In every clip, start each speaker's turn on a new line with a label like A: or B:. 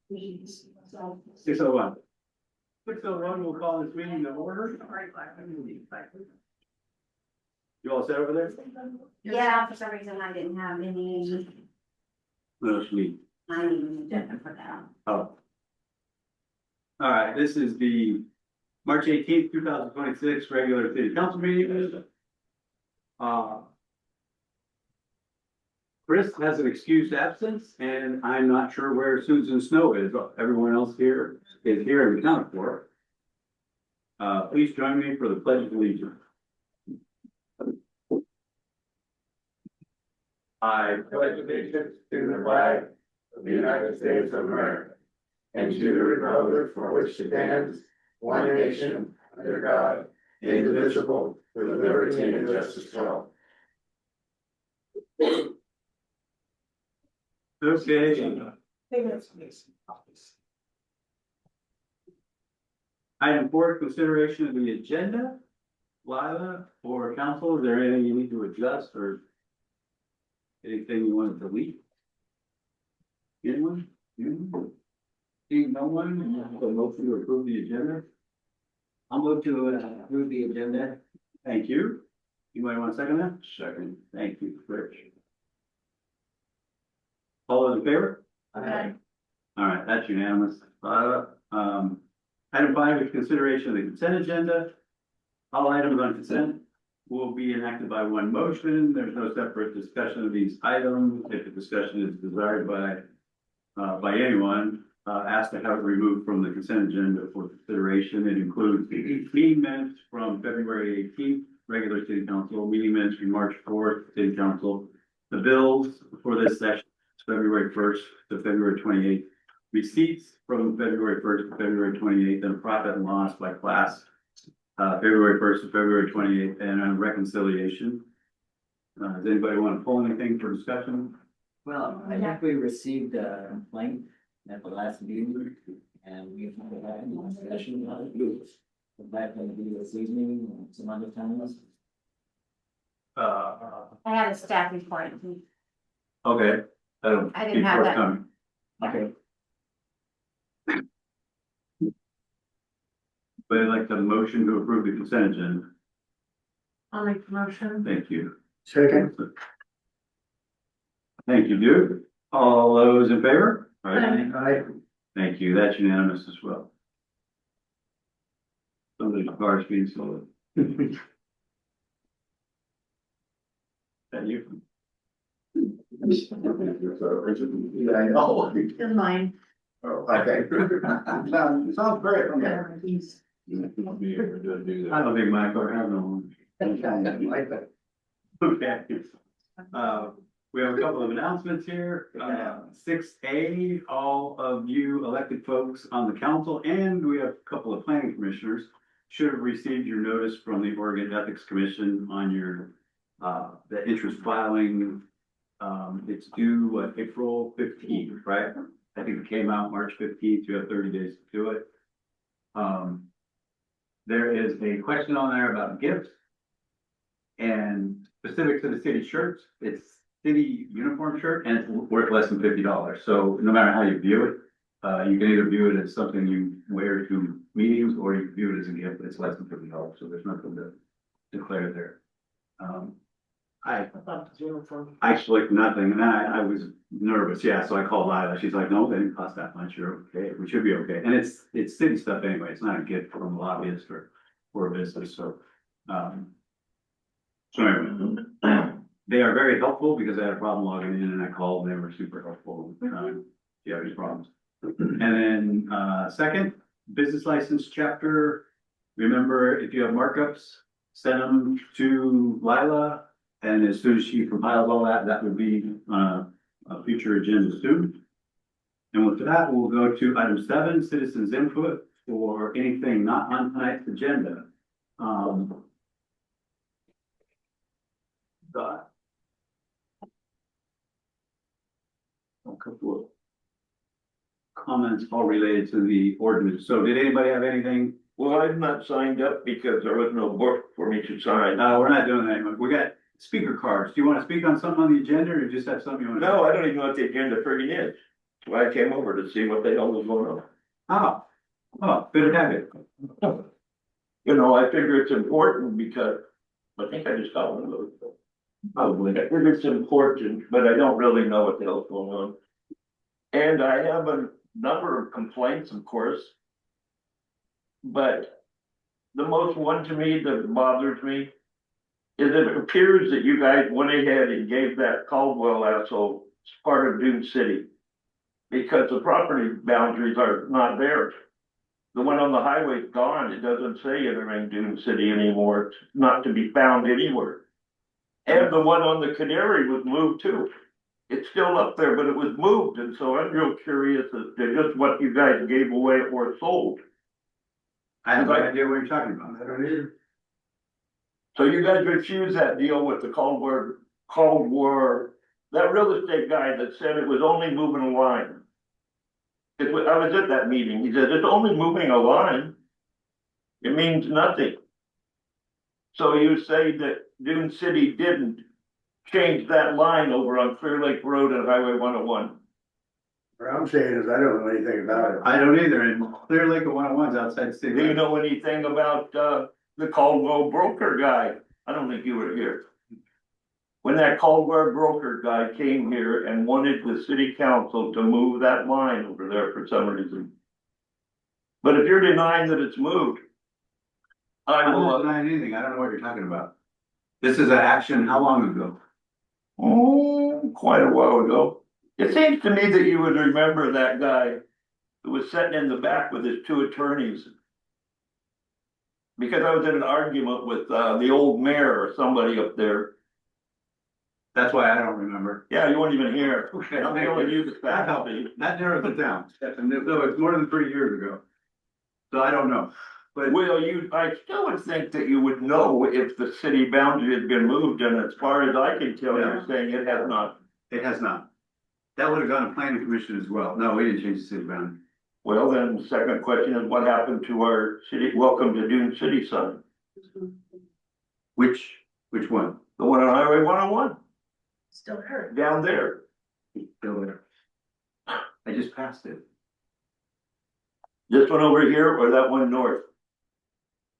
A: 6:01. 6:01, we'll call this meeting to order. You all set over there?
B: Yeah, for some reason I didn't have any,
A: No, sweet.
B: I didn't even agenda for that.
A: Oh. All right, this is the March 18th, 2026 regular city council meeting. Chris has an excused absence, and I'm not sure where Susan Snow is. Everyone else here is here and accounted for. Please join me for the pledge of allegiance. I
C: pledge allegiance to the flag of the United States of America and to the republic for which it stands, one nation, under God, indivisible, with liberty and justice for all.
A: Okay. Item 4, consideration of the agenda. Lila or council, is there anything you need to adjust or anything you want to delete? Anyone? Seeing no one, a motion to approve the agenda.
D: I'll move to approve the agenda.
A: Thank you. You might want to second that? Second. Thank you, Rich. All those in favor?
B: Aye.
A: All right, that's unanimous. Item 5 is consideration of the consent agenda. All items on consent will be enacted by one motion. There's no separate discussion of these items. If the discussion is desired by anyone, asked to have it removed from the consent agenda for consideration. It includes the meeting minutes from February 18th, regular city council, meeting minutes from March 4th, city council, the bills for this session, February 1st to February 28th, receipts from February 1st to February 28th, and profit and loss by class, February 1st to February 28th, and a reconciliation. Does anybody want to pull anything for discussion?
D: Well, I think we received a complaint at the last meeting and we've had a discussion about it. Is that going to be this evening and some other times?
B: I had a staff report.
A: Okay.
B: I didn't have that.
A: Forthcoming.
D: Okay.
A: But I'd like the motion to approve the consent agenda.
B: I'll make the motion.
A: Thank you.
C: Second.
A: Thank you, Duke. All those in favor? All right.
C: Aye.
A: Thank you. That's unanimous as well. Somebody's car's being sold. That you?
C: Yeah, I know.
B: It's mine.
C: Oh, okay. Sounds great.
A: I don't think my car has no one. Okay. We have a couple of announcements here. 6A, all of you elected folks on the council, and we have a couple of planning commissioners should have received your notice from the Oregon Ethics Commission on your, the interest filing. It's due April 15th, right? I think it came out March 15th. You have 30 days to do it. There is a question on there about gifts and specific to the city shirts. It's city uniform shirt and it's worth less than $50. So no matter how you view it, you can either view it as something you wear to meetings or you can view it as a gift. It's less than $50. So there's nothing to declare there. I actually nothing, and I was nervous, yeah, so I called Lila, she's like, no, they didn't cost that much, you're okay, we should be okay, and it's city stuff anyway, it's not a gift from a lobbyist or a business, so. So anyway, they are very helpful because I had a problem logging in and I called and they were super helpful, if you have any problems. And then, second, business license chapter, remember, if you have markups, send them to Lila. And as soon as she compiles all that, that would be a future agenda soon. And with that, we'll go to item 7, citizens input for anything not on tonight's agenda. Got a couple of comments all related to the ordinance. So did anybody have anything?
E: Well, I'm not signed up because there was no book for me to sign.
A: We're not doing that anymore. We got speaker cards. Do you want to speak on something on the agenda or just have something you want to?
E: No, I don't even know what the agenda friggin' is. I came over to see what the hell was going on.
A: Good to have you.
E: You know, I figure it's important because, I think I just got one of those.
A: Probably.
E: I figure it's important, but I don't really know what the hell's going on. And I have a number of complaints, of course. But the most one to me that bothers me is it appears that you guys went ahead and gave that Caldwell asshole part of Dune City. Because the property boundaries are not there. The one on the highway's gone, it doesn't say entering Dune City anymore, it's not to be found anywhere. And the one on the Canary was moved too. It's still up there, but it was moved, and so I'm real curious as to just what you guys gave away or sold.
A: I have no idea what you're talking about.
C: I don't either.
E: So you guys refused that deal with the Caldwell, that real estate guy that said it was only moving a line. I was at that meeting, he said, it's only moving a line. It means nothing. So you say that Dune City didn't change that line over on Clear Lake Road and Highway 101.
C: What I'm saying is I don't know anything about it.
A: I don't either, and Clear Lake of 101's outside the city.
E: Do you know anything about, the Caldwell broker guy? I don't think you were here. When that Caldwell broker guy came here and wanted the city council to move that line over there for some reason. But if you're denying that it's moved, I
A: I'm not
E: will,
A: denying anything, I don't know what you're talking about. This is an action, how long ago?
E: quite a while ago. It seems to me that you would remember that guy who was sitting in the back with his two attorneys. Because I was in an argument with, the old mayor or somebody up there.
A: That's why I don't remember.
E: Yeah, you weren't even here.
A: Okay,
E: I'm
A: thank
E: telling
A: you.
E: you the fact.
A: That narrows it down. No, it's more than 3 years ago. So I don't know, but
E: Well, I still would think that you would know if the city boundary had been moved, and as far as I can tell, you're saying it has not.
A: it has not. That would have gone to planning commission as well. No, we didn't change the city boundary.
E: Well, then the second question is what happened to our city, welcome to Dune City sign?
A: Which one?
E: The one on Highway 101,
B: Still hurt.
E: down there.
A: Still there. I just passed it.
E: This one over here or that one north?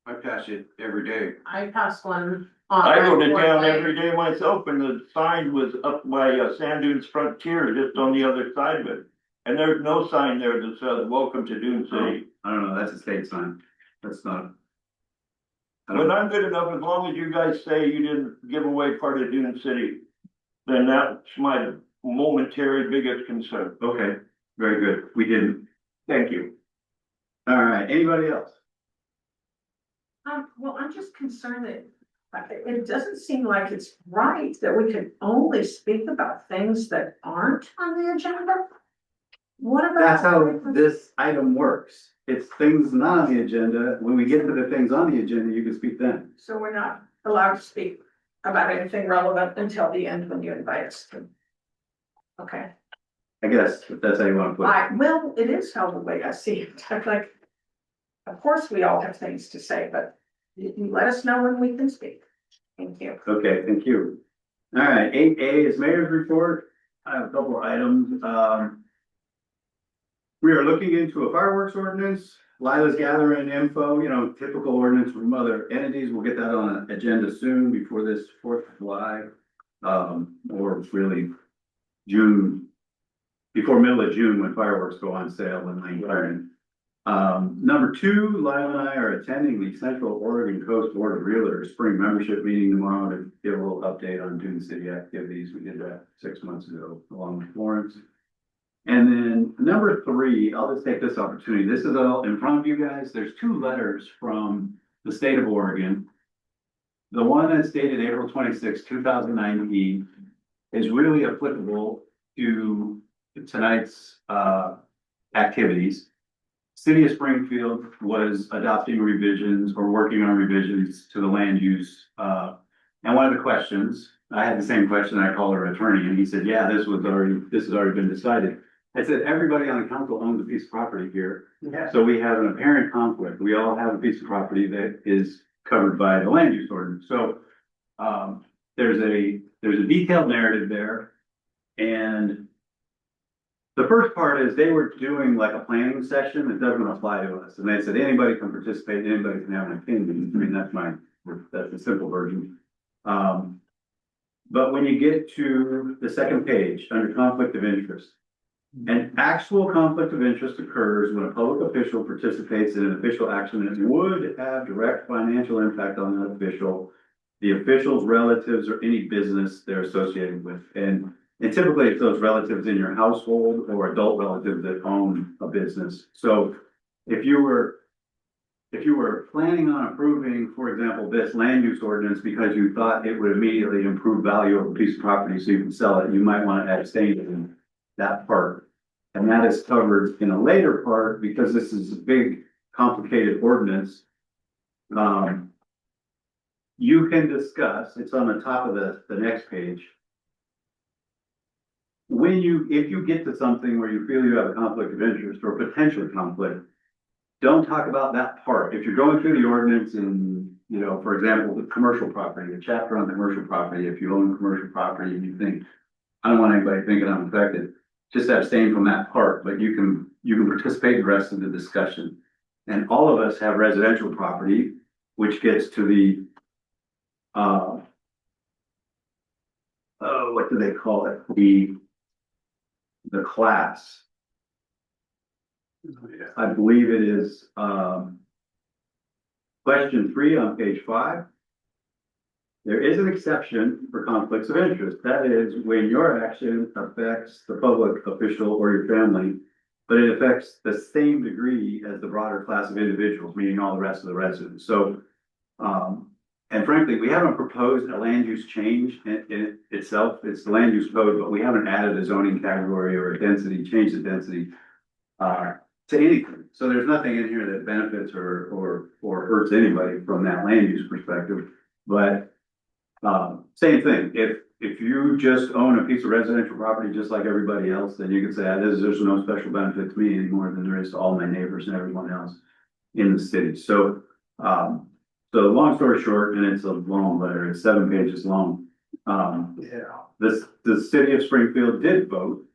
A: I pass it every day.
F: I passed one.
E: I go to
F: Fort
E: town
F: Lake.
E: every day myself, and the sign was up by Sand Dunes Frontier, just on the other side of it. And there's no sign there that says, welcome to Dune City.
A: I don't know, that's a state sign. That's not. I
E: But
A: don't,
E: I'm good enough, as long as you guys say you didn't give away part of Dune City, then that's my momentary biggest concern.
A: okay, very good. We didn't.
E: Thank you.
A: All right, anybody else?
F: Well, I'm just concerned that it doesn't seem like it's right that we can only speak about things that aren't on the agenda. What about?
A: That's how this item works. It's things not on the agenda. When we get to the things on the agenda, you can speak then.
F: So we're not allowed to speak about anything relevant until the end when you invite us to. Okay,
A: I guess, if that's how you want to put it.
F: well, it is how the way I see it, I'm like. Of course, we all have things to say, but you let us know when we can speak. Thank you.
A: Okay, thank you. All right, 8A is mayor's report. I have a couple of items. We are looking into a fireworks ordinance. Lila's gathering info, typical ordinance from other entities. We'll get that on an agenda soon before this 4th of July. Or really June, before middle of June when fireworks go on sale in Lane Garden. Number 2, Lila and I are attending the Central Oregon Coast Board of Realtors Spring Membership Meeting tomorrow to give a little update on Dune City activities. We did that 6 months ago along with Florence. And then number 3, I'll just take this opportunity. This is all in front of you guys. There's 2 letters from the state of Oregon. The one that's dated April 26, 2019 is really applicable to tonight's activities. City of Springfield was adopting revisions or working on revisions to the land use. And one of the questions, I had the same question, I called our attorney and he said, yeah, this has already been decided. I said, everybody on the council owns a piece of property here.
C: Yeah.
A: So we have an apparent conflict. We all have a piece of property that is covered by the land use ordinance. So there's a detailed narrative there. And The first part is they were doing like a planning session that doesn't apply to us, and they said anybody can participate, anybody can have an opinion. I mean, that's the simple version. But when you get to the second page, under conflict of interest, an actual conflict of interest occurs when a public official participates in an official action that would have direct financial impact on that official, the official's relatives, or any business they're associated with. And typically it's those relatives in your household or adult relatives that own a business. So if you were planning on approving, for example, this land use ordinance because you thought it would immediately improve value of a piece of property so you can sell it, you might want to abstain in that part. And that is covered in a later part because this is a big, complicated ordinance. You can discuss, it's on the top of the next page. If you get to something where you feel you have a conflict of interest or potential conflict, don't talk about that part. If you're going through the ordinance and, you know, for example, the commercial property, a chapter on commercial property, if you own commercial property and you think, I don't want anybody thinking I'm affected, just abstain from that part, but you can participate in the rest of the discussion. And all of us have residential property, which gets to the, what do they call it? The class. I believe it is, question 3 on page 5. There is an exception for conflicts of interest. That is when your action affects the public official or your family, but it affects the same degree as the broader class of individuals, meaning all the rest of the residents. So, and frankly, we haven't proposed a land use change in itself. It's the land use code, but we haven't added a zoning category or a density, change the density to anything. So there's nothing in here that benefits or hurts anybody from that land use perspective. But same thing, if you just own a piece of residential property just like everybody else, then you can say, there's no special benefit to me anymore than there is to all my neighbors and everyone else in the city. So, so long story short, and it's a long letter, it's 7 pages long. The city of Springfield did vote.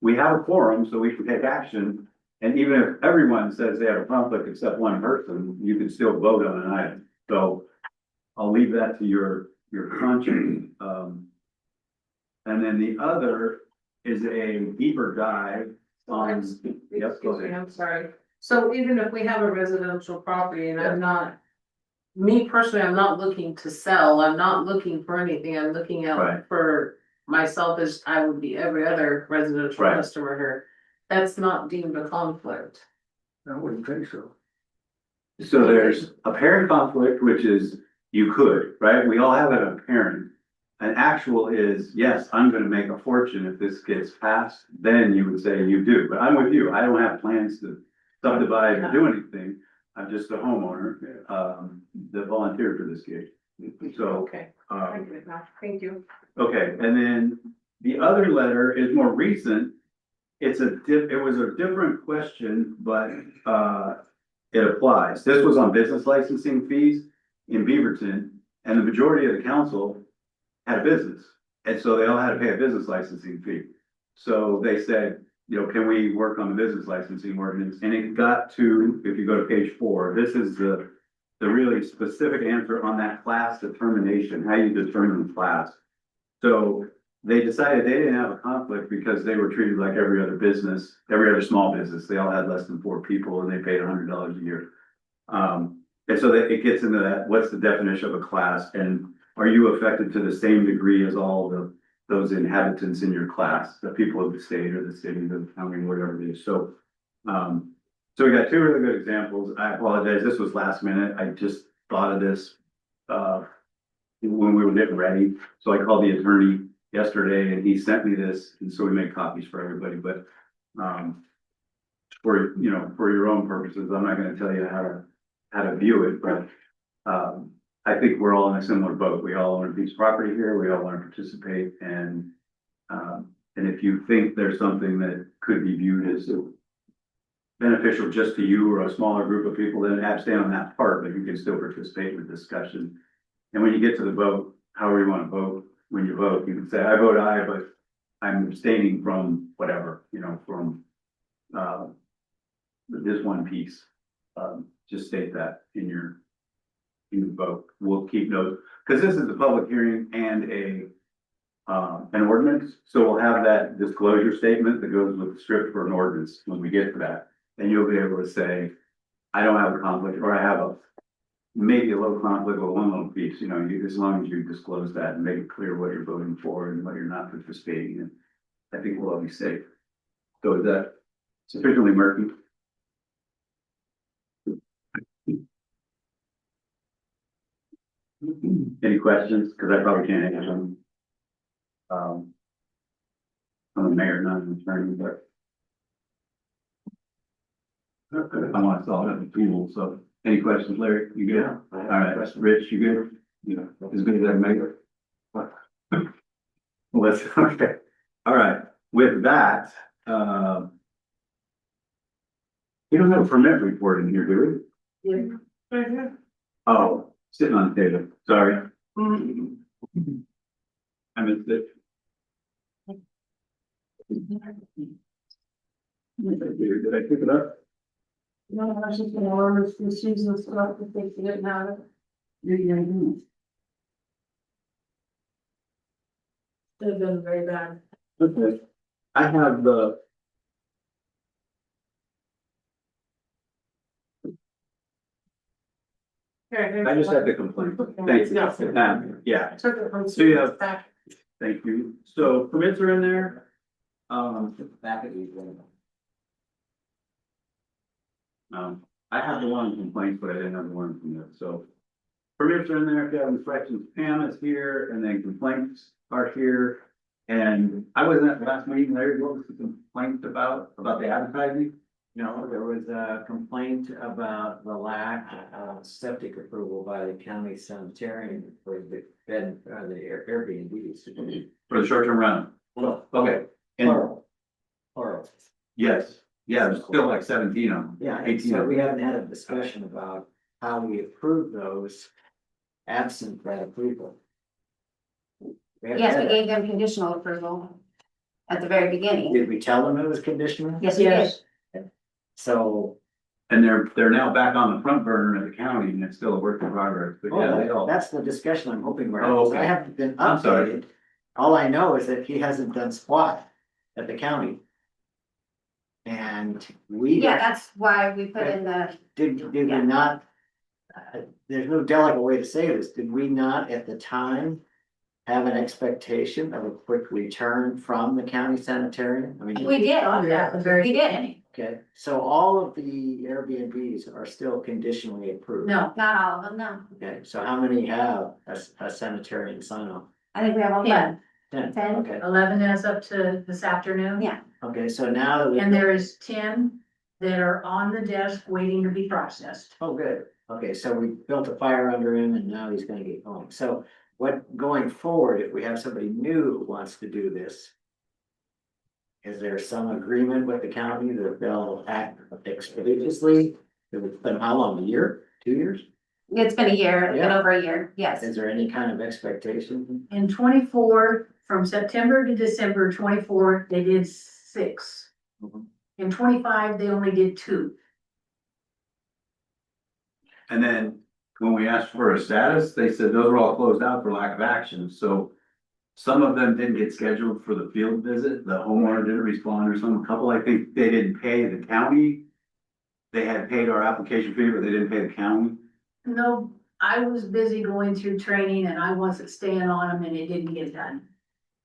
A: We have a quorum, so we can take action. And even if everyone says they have a conflict except one person, you can still vote on an item. So I'll leave that to your conscience. And then the other is a deeper dive on. Yep, go
G: Excuse me,
A: ahead.
G: I'm sorry. So even if we have a residential property and I'm not, me personally, I'm not looking to sell, I'm not looking for anything, I'm looking
A: Right.
G: out for myself as I would be every other residential
A: Right.
G: customer here. That's not deemed a conflict.
C: I wouldn't think so.
A: So there's apparent conflict, which is you could, right? We all have an apparent. An actual is, yes, I'm gonna make a fortune if this gets passed, then you would say you do. But I'm with you. I don't have plans to subdivide or do anything. I'm just a homeowner, that volunteered for this gig. So,
G: Okay, I get it now. Thank you.
A: okay, and then the other letter is more recent. It was a different question, but, it applies. This was on business licensing fees in Beaverton, and the majority of the council had a business. And so they all had to pay a business licensing fee. So they said, you know, can we work on the business licensing ordinance? And it got to, if you go to page 4, this is the really specific answer on that class determination, how you determine the class. So they decided they didn't have a conflict because they were treated like every other business, every other small business. They all had less than 4 people and they paid $100 a year. And so that it gets into that, what's the definition of a class? And are you affected to the same degree as all those inhabitants in your class, the people of the state or the city, the county, whatever it is? So, so we got 2 really good examples. I apologize, this was last minute. I just thought of this, when we were getting ready. So I called the attorney yesterday and he sent me this, and so we made copies for everybody, but, for, you know, for your own purposes, I'm not gonna tell you how to view it, but, I think we're all in a similar boat. We all own a piece of property here. We all want to participate, and if you think there's something that could be viewed as beneficial just to you or a smaller group of people, then abstain on that part, but you can still participate in the discussion. And when you get to the vote, however you want to vote, when you vote, you can say, I vote aye, but I'm abstaining from whatever, from, this one piece. Just state that in your vote. We'll keep notes, because this is a public hearing and an ordinance, so we'll have that disclosure statement that goes with the script for an ordinance when we get to that. And you'll be able to say, I don't have a conflict, or I have maybe a little conflict with one little piece, as long as you disclose that and make it clear what you're voting for and what you're not participating in. I think we'll all be safe. So is that sufficiently murky? Any questions? Because I probably can't answer them. I'm a mayor, not an attorney, but I want to solve it tool. So any questions, Larry? You good? All right, Rich, you good? As good as I make it. Let's, okay. All right, with that, we don't have a permit report in here, do we? Oh, sitting on the table, sorry. I missed it. Did I pick it up?
F: No, I was just gonna order some seasonal stuff to fix it now. They've been very bad.
A: Okay. I have the. I just had the complaint. Thank you. Yeah,
F: Took it from.
A: So you have-
F: back.
A: thank you. So permits are in there.
D: Back at you.
A: I have the one complaints, but I didn't have the one from this, so. Permits are in there, if you have any questions, Pam is here, and then complaints are here. And I wasn't at the last meeting, Larry, what was the complaint about the advertising?
D: No, there was a complaint about the lack of septic approval by the county sanitarian for the bed, the Airbnbs.
A: For the short-term rental.
D: Well,
A: Okay, and
D: Plural.
A: yes, yeah, there's still like 17 of them.
D: Yeah,
A: 18
D: so
A: of
D: we
A: them.
D: haven't had a discussion about how we approve those absent that approval. haven't
B: Yes,
D: had
B: we
D: that.
B: gave them conditional approval at the very beginning.
D: Did we tell them it was conditional?
B: Yes, we did.
D: So,
A: And they're now back on the front burner of the county, and it's still a work in progress, but yeah, they all.
D: that's the discussion I'm hoping we're
A: Oh,
D: having.
A: okay.
D: I haven't been
A: I'm sorry.
D: updated. All I know is that he hasn't done squat at the county. And we.
B: Yeah, that's why we put in the,
D: Did we
B: Yeah.
D: not? There's no delicate way to say this. Did we not at the time have an expectation of a quick return from the county sanitarian? I mean.
B: we did,
F: Yeah, the very
B: we did.
D: Okay, so all of the Airbnbs are still conditionally approved?
F: No,
B: Not all of them, no.
D: Okay, so how many have a sanitarian sign off?
B: I think we have 11.
D: 10.
B: 10.
D: Okay,
F: 11 as up to this afternoon.
B: Yeah.
D: okay, so now that we.
F: And there is 10 that are on the desk waiting to be processed.
D: Oh, good. Okay, so we built a fire under him and now he's gonna get going. So what, going forward, if we have somebody new who wants to do this, is there some agreement with the county that they'll act expeditiously? It's been how long, a year, 2 years?
B: It's been a year, it's been
D: Yeah.
B: over a year, yes.
D: Is there any kind of expectation?
F: In 24, from September to December 24, they did 6.
D: Mhm.
F: In 25, they only did 2.
A: And then when we asked for a status, they said those were all closed out for lack of action, so. Some of them didn't get scheduled for the field visit, the homeowner didn't respond, or some couple, I think they didn't pay the county. They had paid our application fee, but they didn't pay the county.
F: No, I was busy going through training and I wasn't staying on them and it didn't get done.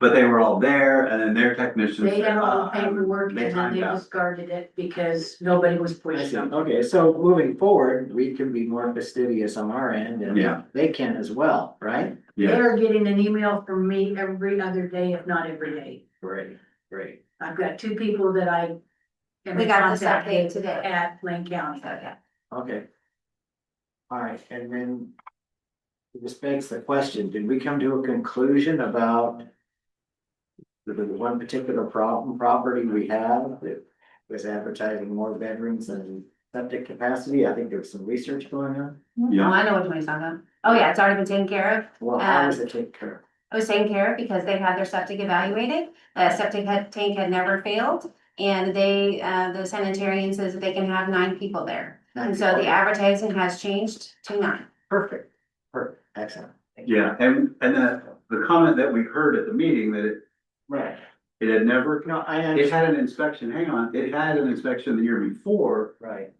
A: But they were all there, and then their technicians.
F: They had all the
A: said,
F: paperwork and then
A: timed
F: they
A: out.
F: discarded it because nobody was
D: I
F: pushing
D: see.
F: them.
D: Okay, so moving forward, we can be more fastidious on our end and
A: Yeah.
D: they can as well, right?
F: They
A: Yeah,
F: are getting an email from me every other day, if not every day.
D: Great, great.
F: I've got 2 people that I. am
B: We
F: in
B: got this
F: contact
B: update
F: with
B: today.
F: At Lane County.
B: So, yeah.
D: Okay. All right, and then this begs the question, did we come to a conclusion about the one particular property we have that was advertising more bedrooms than septic capacity? I think there was some research going on.
B: Oh,
A: yeah,
B: I know which one you're talking about. Oh, yeah, it's already been taken care of.
D: Well, how was it taken care
B: was taken care of because they had their septic evaluated. Tank had never failed. And they, the sanitarian says that they can have 9 people there. And so the advertising has changed to 9.
D: Perfect, excellent. Thank you.
A: Yeah, and the comment that we heard at the meeting that
D: Right,
A: it had never,
D: no, I
A: it
D: understand,
A: had an inspection, hang on, it had an inspection the year before.
D: right,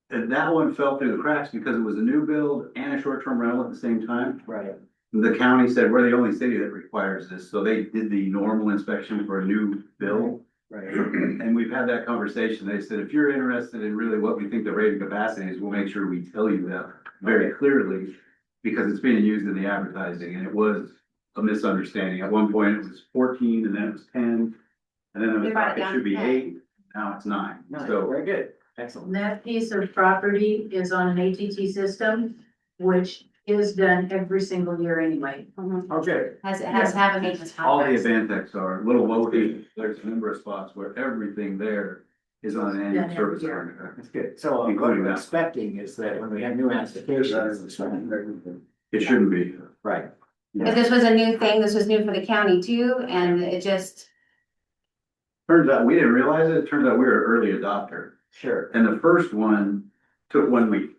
A: And that one fell through the cracks because it was a new build and a short-term rental at the same time.
D: right,
A: The county said, we're the only city that requires this, so they did the normal inspection for a new build.
D: right,
A: And we've had that conversation, they said, if you're interested in really what we think the rated capacity is, we'll make sure we tell you that very clearly. Because it's being used in the advertising, and it was a misunderstanding, at one point it was 14, and then it was 10. And then it
B: We
A: was,
B: brought it
A: it
B: down
A: should be
B: to 10.
A: 8, now it's 9,
D: no,
A: so.
D: very good, excellent.
H: That piece of property is on an ATT system, which is done every single year anyway.
D: Okay,
B: It has to have a maintenance
A: All the
B: contract.
A: Advantecs are, little Wokie, there's a number of spots where everything there is on an annual
H: Done every
A: service
H: year.
A: contract.
D: that's good. So what
A: Including
D: we're
A: that.
D: expecting is that when we have new applications,
A: It shouldn't be.
D: right,
B: If this was a new thing, this was new for the county too, and it just,
A: Turns out, we didn't realize it, turns out we were an early adopter,
D: sure,
A: and the first one took 1 week.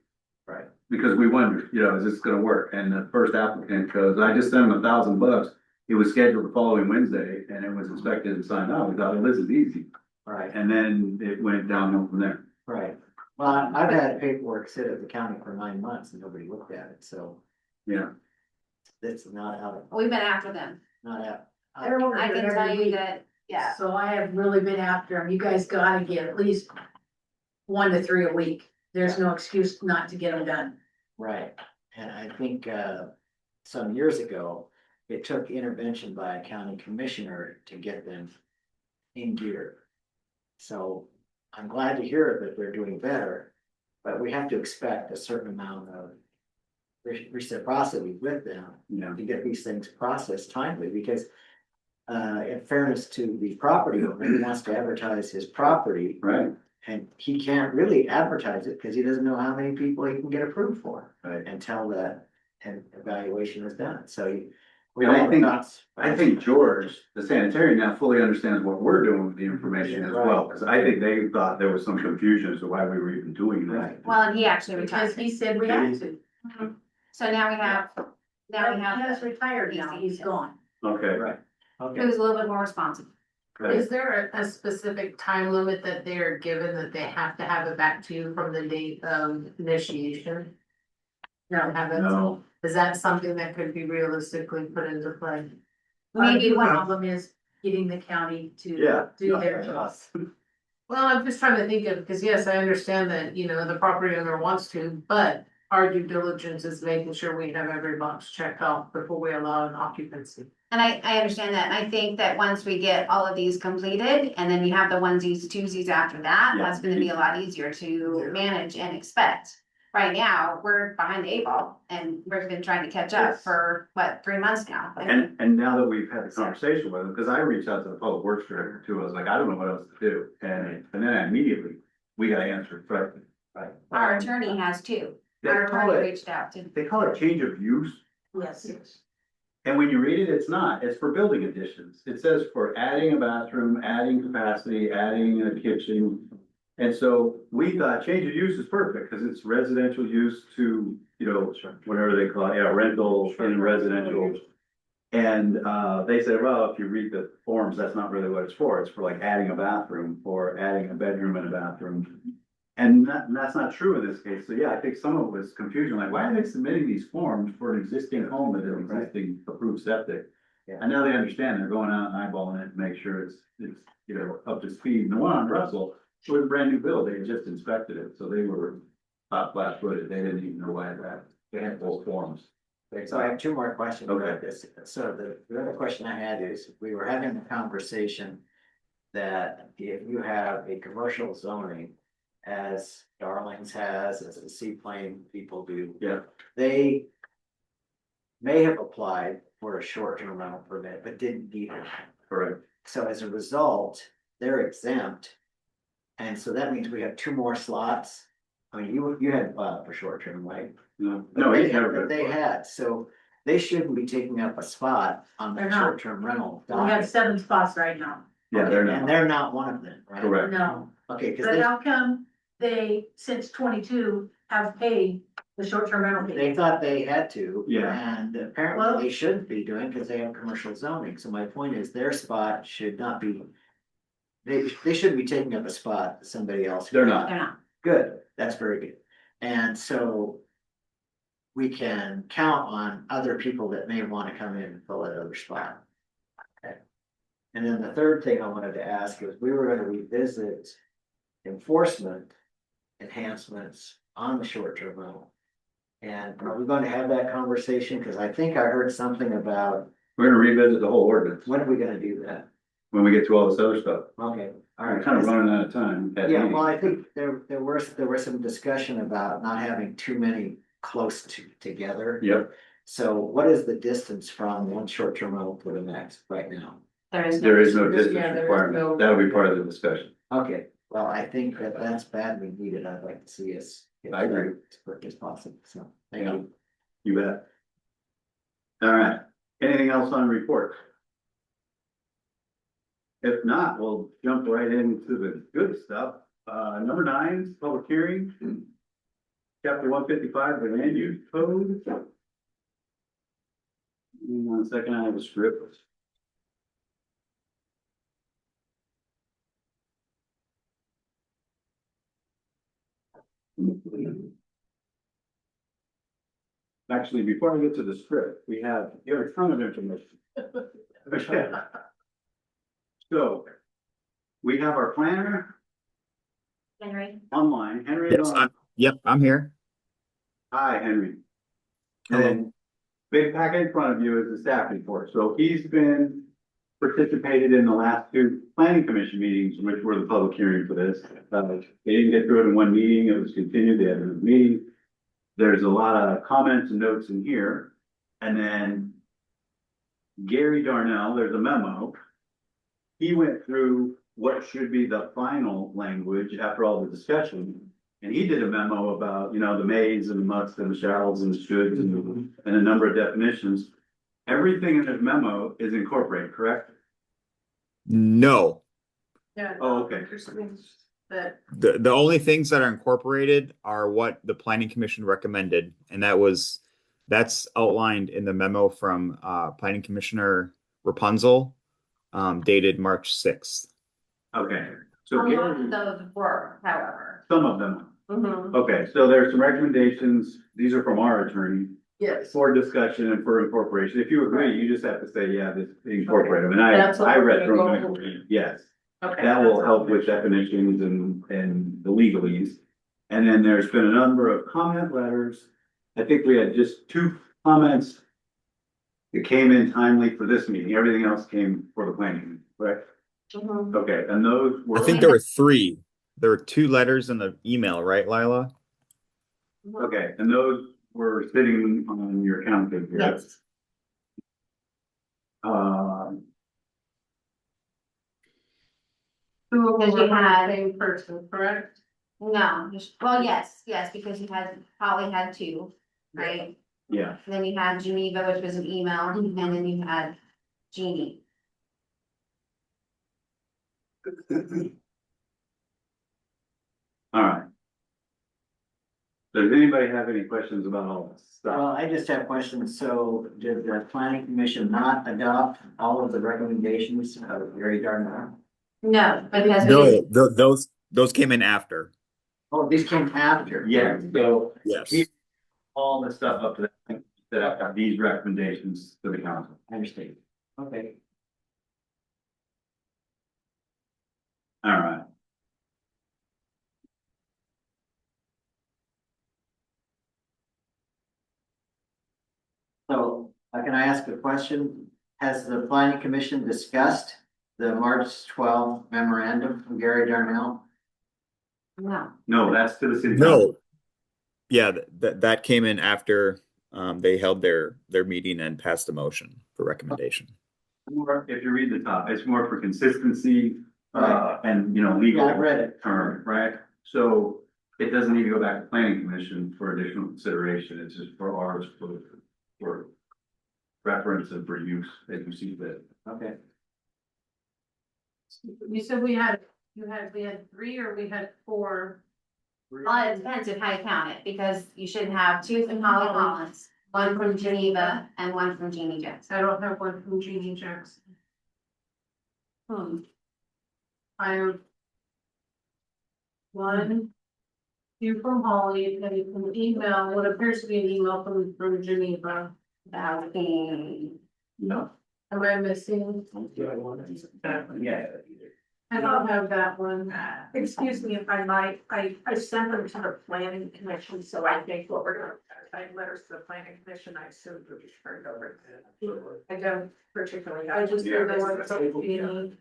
D: right,
A: Because we wondered, is this gonna work? And the first applicant goes, I just sent him $1,000. It was scheduled the following Wednesday and it was inspected and signed off. We thought, well, this is easy.
D: right,
A: And then it went downhill from there.
D: right. Well, I've had paperwork sit at the county for 9 months and nobody looked at it, so
A: Yeah.
D: it's not out,
B: we've been after them.
D: not out.
H: They're over
B: I
H: here
B: can
H: every
B: tell you
H: week.
B: that, yeah.
H: So I have really been after them. You guys gotta get at least 1 to 3 a week. There's no excuse not to get them done.
D: Right, and I think, some years ago, it took intervention by a county commissioner to get them in gear. So I'm glad to hear that they're doing better, but we have to expect a certain amount of reciprocity with them
A: Yeah.
D: to get these things processed timely, because in fairness to the property owner, he wants to advertise his property.
A: Right.
D: And he can't really advertise it because he doesn't know how many people he can get approved for
A: Right.
D: until that an evaluation is done, so. We
A: And I
D: all
A: think-
D: thoughts.
A: I think George, the sanitarian, now fully understands what we're doing with the information as well. Because I think they thought there was some confusion as to why we were even doing that.
D: Right,
B: Well, and he actually
H: Because
B: retired.
H: he said we had to.
B: So now we have,
H: He
B: now
H: has retired now. He's gone.
A: Okay.
D: right, okay.
B: who's a little bit more responsible.
A: Okay.
G: Is there a specific time limit that they are given that they have to have it back to you from the date of initiation? No, have it,
A: No.
G: is that something that could be realistically put into play?
H: Maybe one of them is getting the county to
A: Yeah.
H: do their job.
G: Well, I'm just trying to think of, because yes, I understand that, the property owner wants to, but our due diligence is making sure we have every box checked off before we allow an occupancy.
B: And I understand that, and I think that once we get all of these completed, and then we have the onesies, twosies after that,
A: Yeah.
B: that's gonna be a lot easier to manage and expect. Right now, we're behind the 8 ball, and we've been trying to catch up for, 3 months now? I mean,
A: And now that we've had the conversation with him, because I reached out to the public works director too, I was like, I don't know what else to do. And then immediately, we got answered, right?
B: Our attorney has too.
A: They
B: Our
A: call
B: attorney
A: it,
B: reached out to.
A: they call it change of use.
H: Yes.
A: And when you read it, it's not, it's for building additions. It says for adding a bathroom, adding capacity, adding a kitchen. And so we thought change of use is perfect because it's residential use to, whatever they call it, rental in residential. And they said, well, if you read the forms, that's not really what it's for. It's for like adding a bathroom or adding a bedroom and a bathroom. And that's not true in this case. So yeah, I think some of it was confusion, like, why are they submitting these forms for an existing home that is an existing approved septic?
D: Yeah.
A: And now they understand, they're going out and eyeballing it to make sure it's, up to speed. And the one on Russell, it was a brand new build, they had just inspected it, so they were top flat footed, they didn't even know why they had both forms.
D: So I have 2 more questions about
A: Okay.
D: this. So the other question I had is, we were having a conversation that if you have a commercial zoning, as Darlings has, as the Seaplane people do.
A: Yeah.
D: They may have applied for a short-term rental permit, but didn't need it.
A: Correct.
D: So as a result, they're exempt. And so that means we have 2 more slots. I mean, you had applied for short-term, right?
A: No,
D: But
A: he's never
D: but
A: been.
D: they had, so they shouldn't be taking up a spot on
H: They're
D: the
H: not.
D: short-term rental.
H: We have 7 spots right now.
A: Yeah, they're
D: And
A: not,
D: they're not one of them, right?
A: correct.
H: No,
D: Okay, cause
H: but how come they, since 22, have paid the short-term rental fee?
D: they thought they had to.
A: Yeah.
D: And
H: Well-
D: apparently they shouldn't be doing, cause they have commercial zoning, so my point is their spot should not be. They shouldn't be taking up a spot that somebody else.
A: They're not.
B: They're not.
D: Good, that's very good. And so. We can count on other people that may wanna come in and fill that other spot. Okay. And then the third thing I wanted to ask is, we were gonna revisit enforcement enhancements on the short-term rental. And are we gonna have that conversation? Cause I think I heard something about,
A: We're gonna revisit the whole ordinance
D: when are we gonna do that?
A: when we get to all this other stuff.
D: Okay, all
A: We're
D: right.
A: kind of running out of time. at
D: Yeah,
A: meeting.
D: well, I think there was some discussion about not having too many close together.
A: Yep,
D: So what is the distance from one short-term rental to the next right now?
B: There is.
A: there is no
G: Yeah,
A: distance
G: there is
A: requirement.
G: no-
A: That'll be part of the discussion.
D: Okay, well, I think that's badly needed. I'd like to see us. get
A: I agree.
D: that as quick as possible, so, thank
A: Yeah.
D: you.
A: You bet. All right, anything else on report? If not, we'll jump right into the good stuff. Number 9, public hearing. Chapter 155, the land use code. Hang on a second, I have a script. Actually, before I get to the script, we have a ton of information. Okay. So, we have our planner
B: Henry.
A: online, Henry.
I: Yes, yep, I'm here.
A: Hi, Henry.
I: Hello.
A: And big packet in front of you is the staff report. So he's been participated in the last 2 planning commission meetings, which were the public hearing for this. They didn't get through it in one meeting. It was continued. They had a meeting. There's a lot of comments and notes in here. And then Gary Darnell, there's a memo. He went through what should be the final language after all the discussion. And he did a memo about, the mays and the musts and the shalls and the shoulds and a number of definitions. Everything in his memo is incorporated, correct?
I: No,
G: Yeah.
A: Oh, okay.
G: That,
I: the only things that are incorporated are what the planning commission recommended, and that's outlined in the memo from planning commissioner Rapunzel, dated March 6th.
A: Okay, so
B: A lot of
A: Gary,
B: those were, however.
A: some of them.
B: Mhm.
A: Okay, so there's some recommendations. These are from our attorney
G: yes.
A: for discussion and for incorporation. If you agree, you just have to say, yeah, this incorporate them. And
G: That's what
A: I
G: we're
A: read through
G: gonna
A: them.
G: go
A: and
G: over.
A: agreed, yes.
G: Okay.
A: That will
G: that's
A: help
G: all.
A: with definitions and the legalese. And then there's been a number of comment letters. I think we had just 2 comments that came in timely for this meeting. Everything else came for the planning, correct?
B: Mhm.
A: Okay, and those were.
I: I think there were 3. There were 2 letters in the email, right, Lila?
A: Okay, and those were sitting on your calendar here.
B: Yes.
G: Two of
B: Because
G: them
B: you
G: are
B: had-
G: the same person, correct?
B: No, well, yes, because you had, Holly had 2, right?
A: Yeah,
B: And then you had Geneva, which was an email, and then you had Jeannie.
A: all right. Does anybody have any questions about all this stuff?
D: Well, I just have questions. So did the planning commission not adopt all of the recommendations of Gary Darnell?
B: No, because we
I: No,
B: didn't,
I: those came in after.
D: Oh, these came after?
A: Yeah, so
I: Yes.
A: all the stuff up to that I've got these recommendations to the council.
D: I understand. Okay.
A: All right.
D: So, can I ask a question? Has the planning commission discussed the March 12 memorandum from Gary Darnell?
B: no,
A: No, that's to the city. council.
I: No. Yeah, that came in after they held their meeting and passed a motion for recommendation.
A: More, if you read the top, it's more for consistency, and,
D: Yeah,
A: legal
D: I've read it.
A: term, right? So it doesn't need to go back to planning commission for additional consideration. It's just for ours for preference and for use as you see fit.
D: Okay.
G: You said we had 3 or we had 4?
B: Well, it depends on how you count it, because you should have 2 from Holly Collins, 1 from Geneva, and 1 from Jeannie Jackson.
G: I don't have one from Jeannie Jackson. I have 1, 2 from Holly, and an email, what appears to be an email from Geneva.
B: That would be,
A: No.
G: Am I missing?
A: Yeah.
G: I don't have that one.
F: Excuse me if I might, I sent them to the planning commission, so I think what we're gonna, I letters to the planning commission, I assume will be turned over. I don't particularly.
G: I just
A: Yeah.
G: did the one from Jeannie.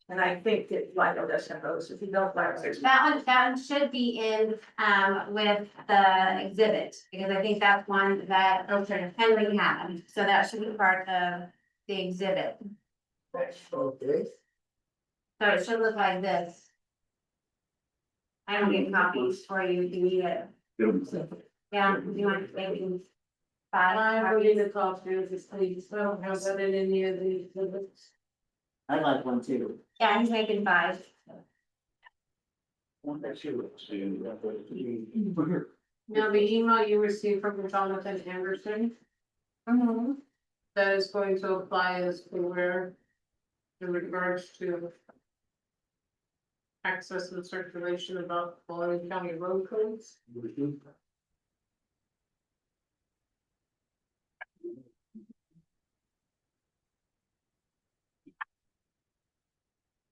F: And I think that Lionel does have those, if you don't, Lionel.
B: that one should be in, with the exhibit, because I think that's one that Henry had, so that should be part of the exhibit.
C: Okay.
B: So it should look like this. I don't get copies for you, if you need it. Yeah, you want maybe 5
G: I will need
B: copies?
G: a copy of this, please. I don't have that in any of these exhibits.
D: I'd like one too.
B: Yeah, he's making 5.
G: Now, the email you received from Jonathan Anderson, that is going to apply as to where in regards to access and circulation about Lorraine County road codes.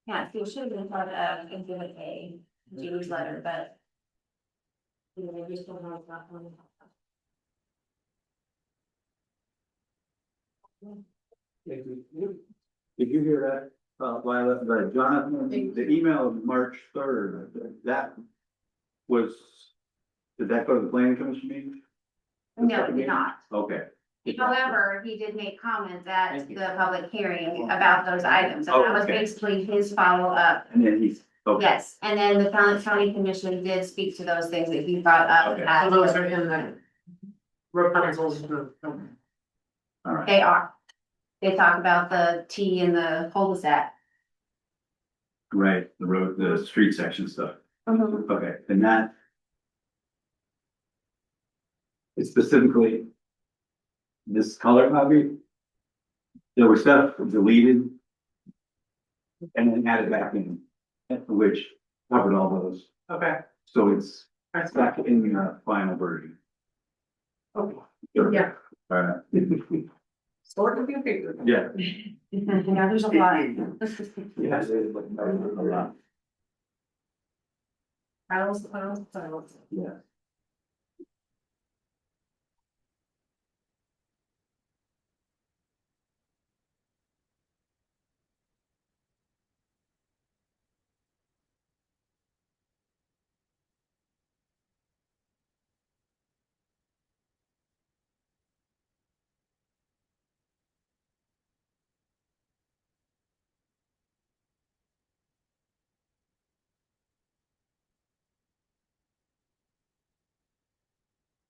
B: Yeah, so it should have been part of exhibit A, Jeannie's letter, but.
G: I just don't have that one.
A: Did you hear that, Violet, but Jonathan, the email of March 3rd, that was, did that go to the planning commission meeting?
B: No, it did not.
A: Okay.
B: However, he did make comments at the public hearing about those items, and that was
A: Okay.
B: basically his follow-up.
A: And then he's, okay.
B: Yes, and then the county commission did speak to those things that he brought up.
A: Okay.
B: at-
G: So those are in the Rapunzel's.
A: All right.
B: They are. They talk about the T and the cul-de-sac.
A: Right, the road, the street section stuff. Okay, and that. It's specifically. This color copy. There was stuff deleted. And then added back in, which covered all those,
G: Okay.
A: so it's
G: That's
A: back in the final version.
G: Okay.
A: Sure.
G: Yeah.
A: All right.
G: Sort of confused.
A: Yeah.
B: Yeah, there's a lot.
A: Yes. A lot.
G: Files.
A: Yeah.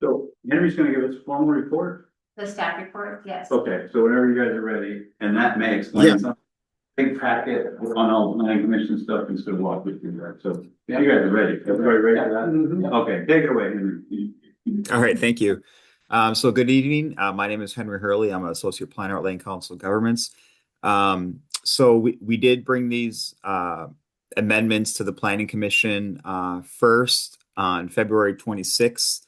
A: So Henry's gonna give us a formal report.
B: The staff report, yes.
A: Okay, so whenever you guys are ready, and that may explain
I: Yeah.
A: something. Big packet on all planning commission stuff instead of walk with you that, so you guys are ready, everybody ready for that? Okay, take it away, Henry.
I: All right, thank you. So good evening. My name is Henry Hurley. I'm an associate planner at Lane Council of Governments. So we did bring these amendments to the Planning Commission first on February 26th.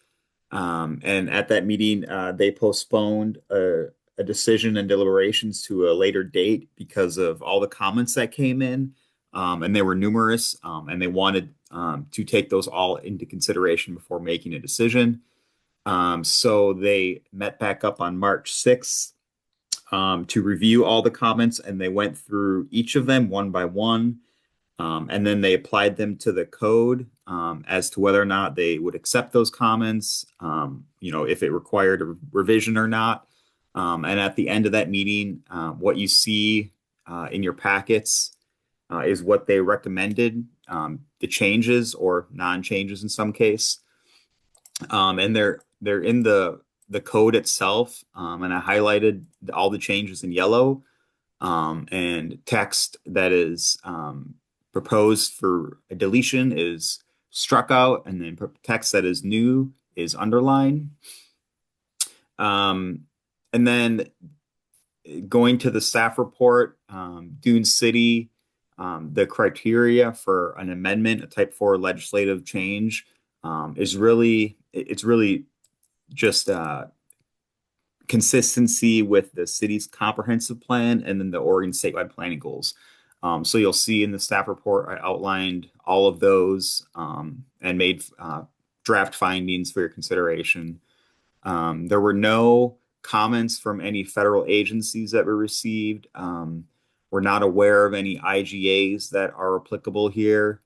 I: And at that meeting, they postponed a decision and deliberations to a later date because of all the comments that came in. And they were numerous, and they wanted to take those all into consideration before making a decision. So they met back up on March 6th to review all the comments, and they went through each of them one by one. And then they applied them to the code as to whether or not they would accept those comments, if it required a revision or not. And at the end of that meeting, what you see in your packets is what they recommended, the changes or non-changes in some case. And they're in the the code itself, and I highlighted all the changes in yellow, and text that is proposed for a deletion is struck out, and then text that is new is underlined. And then going to the staff report, Dune City, the criteria for an amendment, a type 4 legislative change, it's really just consistency with the city's comprehensive plan and then the Oregon statewide planning goals. So you'll see in the staff report, I outlined all of those and made draft findings for your consideration. There were no comments from any federal agencies that were received. We're not aware of any IGAs that are applicable here.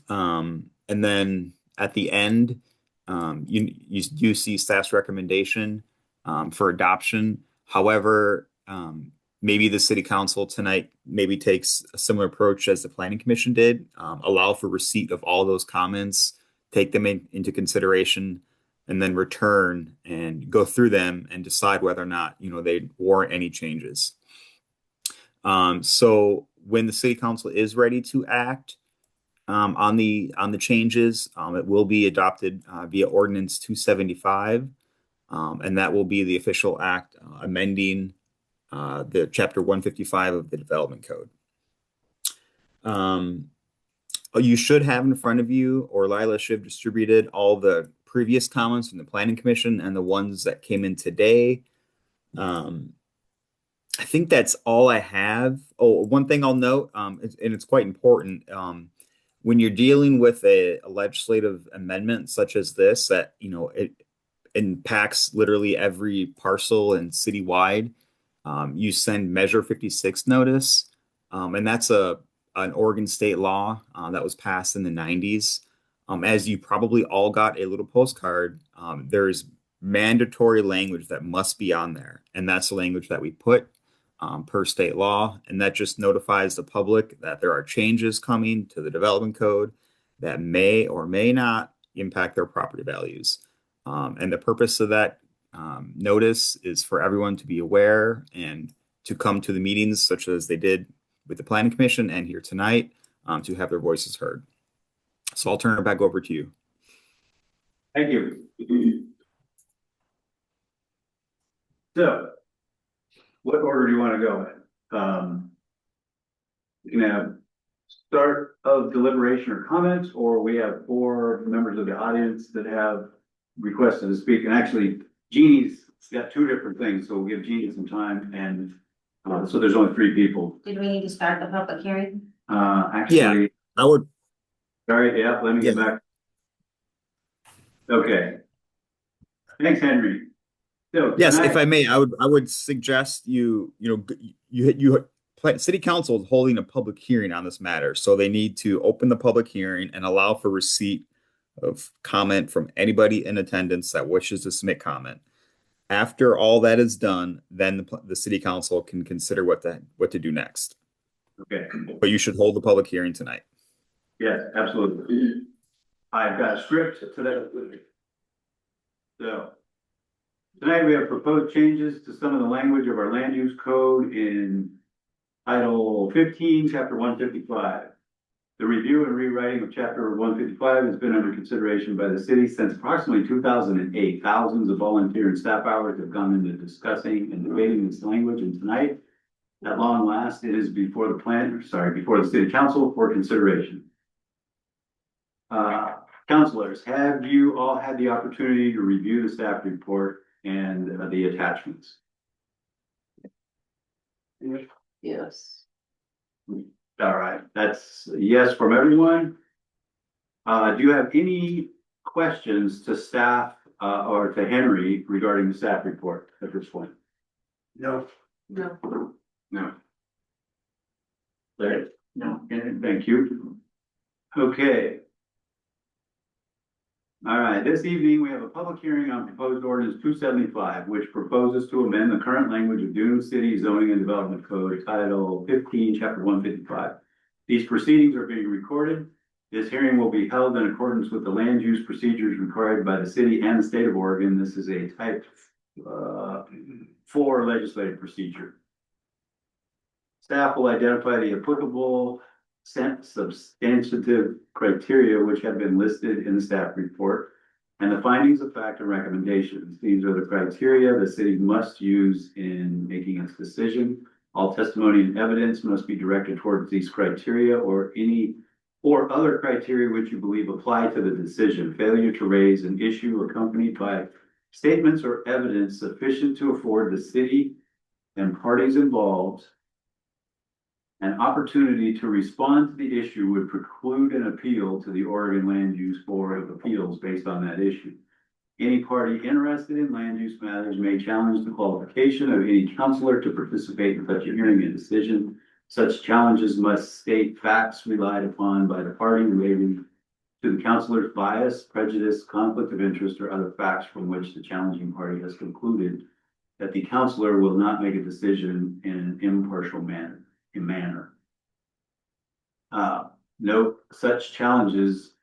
I: And then at the end, you see staff's recommendation for adoption. However, maybe the city council tonight maybe takes a similar approach as the planning commission did, allow for receipt of all those comments, take them into consideration, and then return and go through them and decide whether or not, they warrant any changes. So when the city council is ready to act on the changes, it will be adopted via ordinance 275. And that will be the official act amending the chapter 155 of the development code. You should have in front of you, or Lila should have distributed all the previous comments from the planning commission and the ones that came in today. I think that's all I have. Oh, one thing I'll note, and it's quite important, when you're dealing with a legislative amendment such as this, that it impacts literally every parcel and citywide, you send Measure 56 notice, and that's an Oregon state law that was passed in the 90s. As you probably all got a little postcard, there's mandatory language that must be on there, and that's the language that we put per state law, and that just notifies the public that there are changes coming to the development code that may or may not impact their property values. And the purpose of that notice is for everyone to be aware and to come to the meetings such as they did with the planning commission and here tonight to have their voices heard. So I'll turn it back over to you.
A: Thank you. So, what order do you want to go in? You can have start of deliberation or comments, or we have 4 members of the audience that have requested to speak. And actually, Jeannie's got 2 different things, so we'll give Jeannie some time. And so there's only 3 people.
B: Did we need to start the public hearing?
A: Actually,
I: Yeah. I would.
A: All right, yeah, let me get back. Okay. Thanks, Henry. So
I: Yes,
A: tonight-
I: if I may, I would suggest you city council is holding a public hearing on this matter, so they need to open the public hearing and allow for receipt of comment from anybody in attendance that wishes to submit comment. After all that is done, then the city council can consider what to do next.
A: Okay.
I: But you should hold the public hearing tonight.
A: Yes, absolutely. I've got a script to that. So tonight we have proposed changes to some of the language of our land use code in Title 15, Chapter 155. The review and rewriting of Chapter 155 has been under consideration by the city since approximately 2008. Thousands of volunteer and staff hours have gone into discussing and debating this language, and tonight, at long last, it is before the city council for consideration. Councilors, have you all had the opportunity to review the staff report and the attachments?
G: Yes.
A: All right, that's a yes from everyone. Do you have any questions to staff or to Henry regarding the staff report at this point?
C: No.
G: No.
A: No. Larry? No. Thank you. Okay. All right, this evening we have a public hearing on proposed ordinance 275, which proposes to amend the current language of Dune City Zoning and Development Code, Title 15, Chapter 155. These proceedings are being recorded This hearing will be held in accordance with the land use procedures required by the city and the state of Oregon. This is a type 4 legislative procedure. Staff will identify the applicable substantive criteria which have been listed in the staff report and the findings of fact and recommendations. These are the criteria the city must use in making its decision. All testimony and evidence must be directed towards these criteria or other criteria which you believe apply to the decision. Failure to raise an issue accompanied by statements or evidence sufficient to afford the city and parties involved an opportunity to respond to the issue would preclude an appeal to the Oregon Land Use Board of Appeals based on that issue. Any party interested in land use matters may challenge the qualification of any counselor to participate in such a hearing and decision. Such challenges must state facts relied upon by the party relating to the counselor's bias, prejudice, conflict of interest, or other facts from which the challenging party has concluded that the counselor will not make a decision in an impartial manner. Note, such challenges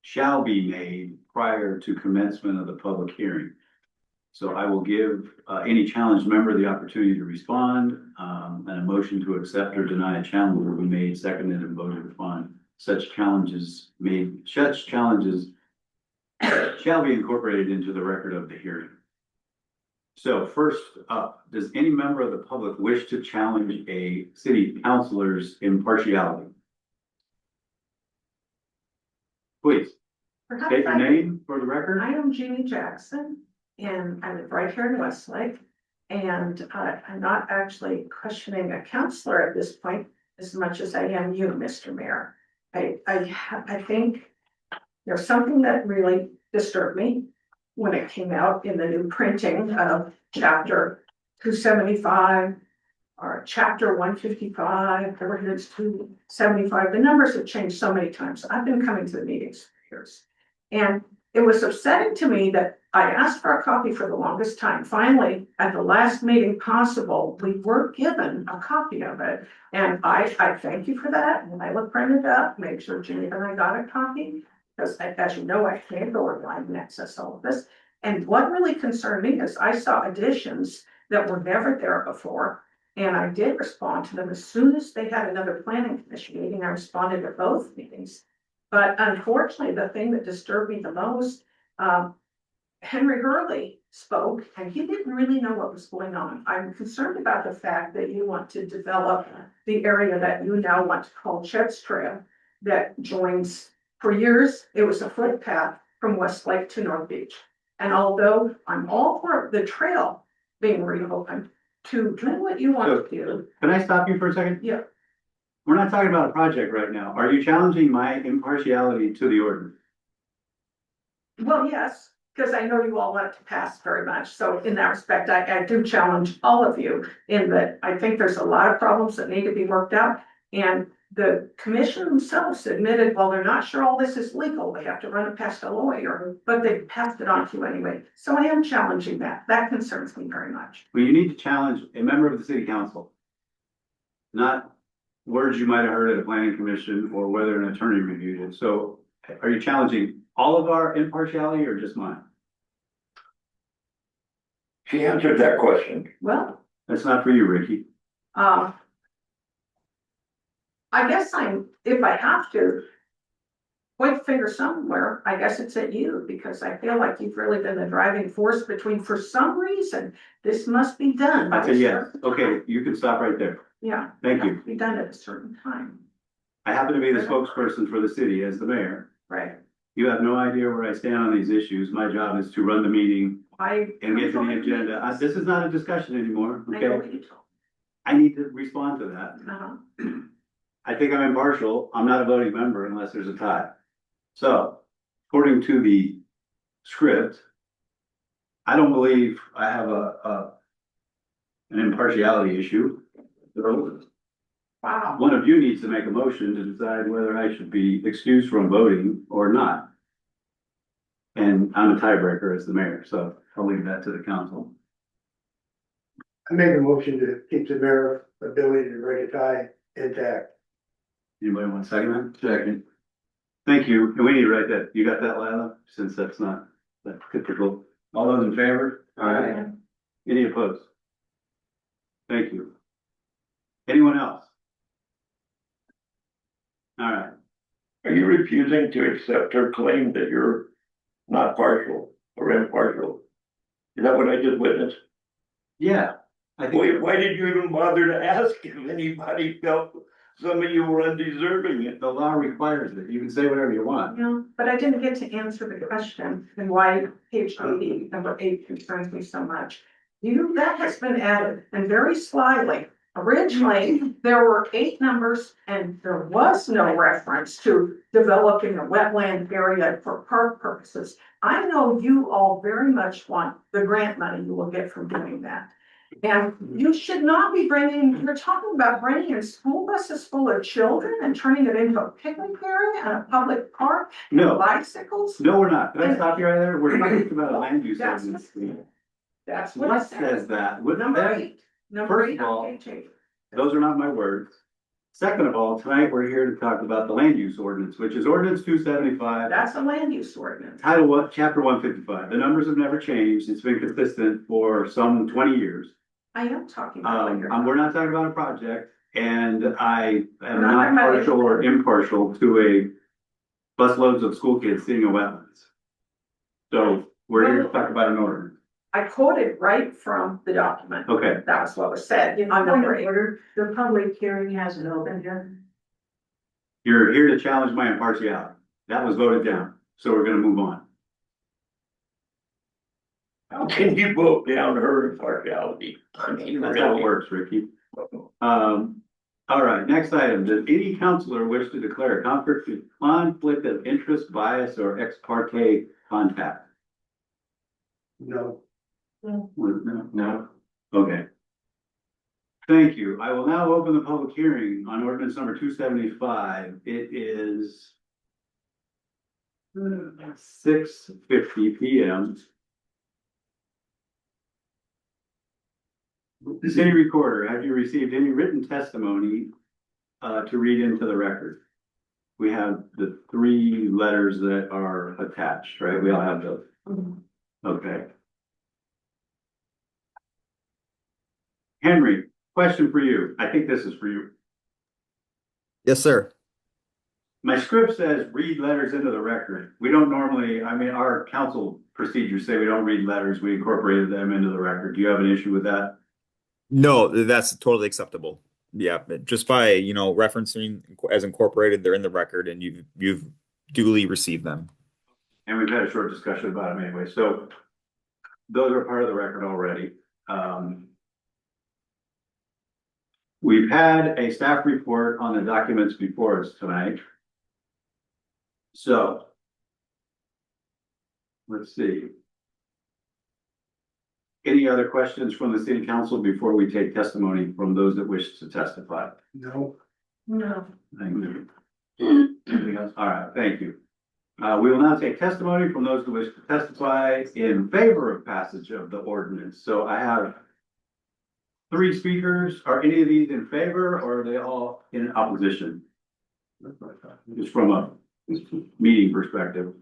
A: shall be made prior to commencement of the public hearing. So I will give any challenged member the opportunity to respond, and a motion to accept or deny a challenge will be made, seconded, and voted upon. Such challenges shall be incorporated into the record of the hearing. So first up, does any member of the public wish to challenge a city councilor's impartiality? Please, state your name for the record.
F: I am Jeannie Jackson, and I live right here in Westlake. And I'm not actually questioning a counselor at this point as much as I am you, Mr. Mayor. I think there's something that really disturbed me when it came out in the new printing of chapter 275 or chapter 155, whatever it is, 275. The numbers have changed so many times. I've been coming to the meetings for years. And it was upsetting to me that I asked for a copy for the longest time. Finally, at the last meeting possible, we were given a copy of it. And I thank you for that. And I will print it up, make sure Jenny and I got a copy. Because as you know, I can't go online and access all of this. And what really concerned me is I saw additions that were never there before. And I did respond to them as soon as they had another planning commission meeting. I responded to both meetings. But unfortunately, the thing that disturbed me the most, Henry Hurley spoke and he didn't really know what was going on. I'm concerned about the fact that you want to develop the area that you now want to call Chet's Trail that joins. For years, it was a footpath from Westlake to North Beach. And although I'm all for the trail being reopened to do what you want to do.
A: Can I stop you for a second?
F: Yeah.
A: We're not talking about a project right now. Are you challenging my impartiality to the ordinance?
F: Well, yes, because I know you all want it to pass very much. So in that respect, I do challenge all of you in that I think there's a lot of problems that need to be worked out. And the commission themselves admitted, well, they're not sure all this is legal. They have to run it past a lawyer, but they passed it on to you anyway. So I am challenging that. That concerns me very much.
A: Well, you need to challenge a member of the city council. Not words you might have heard at a planning commission or whether an attorney reviewed it. So are you challenging all of our impartiality or just mine?
E: She answered that question.
F: Well,
A: That's not for you, Ricky.
F: I guess if I have to point the finger somewhere, I guess it's at you, because I feel like you've really been the driving force between, for some reason, this must be done.
A: I say yes. Okay, you can stop right there.
F: Yeah.
A: Thank you.
F: It has to be done at a certain time,
A: I happen to be the spokesperson for the city as the mayor.
F: right?
A: You have no idea where I stand on these issues. My job is to run the meeting and get to the agenda. This is not a discussion anymore,
F: I know
A: okay?
F: what you told
A: I need to respond to that.
F: me. Uh-huh.
A: I think I'm impartial. I'm not a voting member unless there's a tie. So, according to the script, I don't believe I have an impartiality issue. So,
F: Wow.
A: one of you needs to make a motion to decide whether I should be excused from voting or not. And I'm a tiebreaker as the mayor, so I'll leave that to the council.
C: I make a motion to keep the mayor's ability to break a tie intact.
A: Anybody want to second that? Second. Thank you. And we need to write that. You got that, Lila? Since that's not that typical. All those in favor?
F: Aye.
A: Any opposed? Thank you. Anyone else? All right.
E: Are you refusing to accept her claim that you're not partial or impartial? Is that what I just witnessed?
A: Yeah. I think.
E: Why did you even bother to ask if anybody felt some of you were undeserving it?
A: The law requires it. You can say whatever you want.
F: No, but I didn't get to answer the question and why page 80, number 8 concerns me so much. That has been added and very slyly. Originally, there were 8 numbers and there was no reference to developing a wetland area for park purposes. I know you all very much want the grant money you will get from doing that. And you should not be you're talking about bringing in school buses full of children and turning it into a picnic area and a public park,
A: No,
F: bicycles.
A: no, we're not. Can I stop you right there? We're talking about a land use
F: That's
A: ordinance.
F: That's what
A: What
F: it
A: says
F: says.
A: that? What
F: Number
A: that-
F: 8, number
A: First
F: 8
A: of all,
F: on page 8.
A: Those are not my words. Second of all, tonight we're here to talk about the land use ordinance, which is ordinance 275.
F: That's a land use ordinance.
A: Title 1, chapter 155. The numbers have never changed. It's been consistent for some 20 years.
F: I am talking about what you're.
A: We're not talking about a project, and I am
F: We're not
A: not
F: talking about
A: partial or impartial to a busloads of school kids sitting in wetlands. So we're here to talk about an ordinance.
F: I quoted right from the document.
A: Okay,
F: That was what was said on number 8.
H: The public hearing hasn't opened yet.
A: you're here to challenge my impartiality. That was voted down, so we're gonna move on.
E: How can you vote down her impartiality? I mean,
A: That's how it
E: really?
A: works, Ricky. All right, next item. Does any counselor wish to declare a conflict of interest, bias, or ex parte contact?
C: No.
A: No. Okay. Thank you. I will now open the public hearing on ordinance number 275. It is 6:50 PM. City Recorder, have you received any written testimony to read into the record? We have the 3 letters that are attached, right? We all have those. Okay. Henry, question for you. I think this is for you.
I: Yes, sir.
A: My script says read letters into the record. We don't normally, I mean, our council procedures say we don't read letters. We incorporated them into the record. Do you have an issue with that?
I: No, that's totally acceptable. Yeah, but just by, referencing as incorporated, they're in the record and you've duly received them.
A: And we've had a short discussion about them anyway, so those are part of the record already. We've had a staff report on the documents before us tonight. So let's see. Any other questions from the city council before we take testimony from those that wish to testify?
C: No.
F: No.
A: Thank you. Anything else? All right, thank you. We will now take testimony from those who wish to testify in favor of passage of the ordinance. So I have 3 speakers. Are any of these in favor or are they all in opposition? Just from a meeting perspective.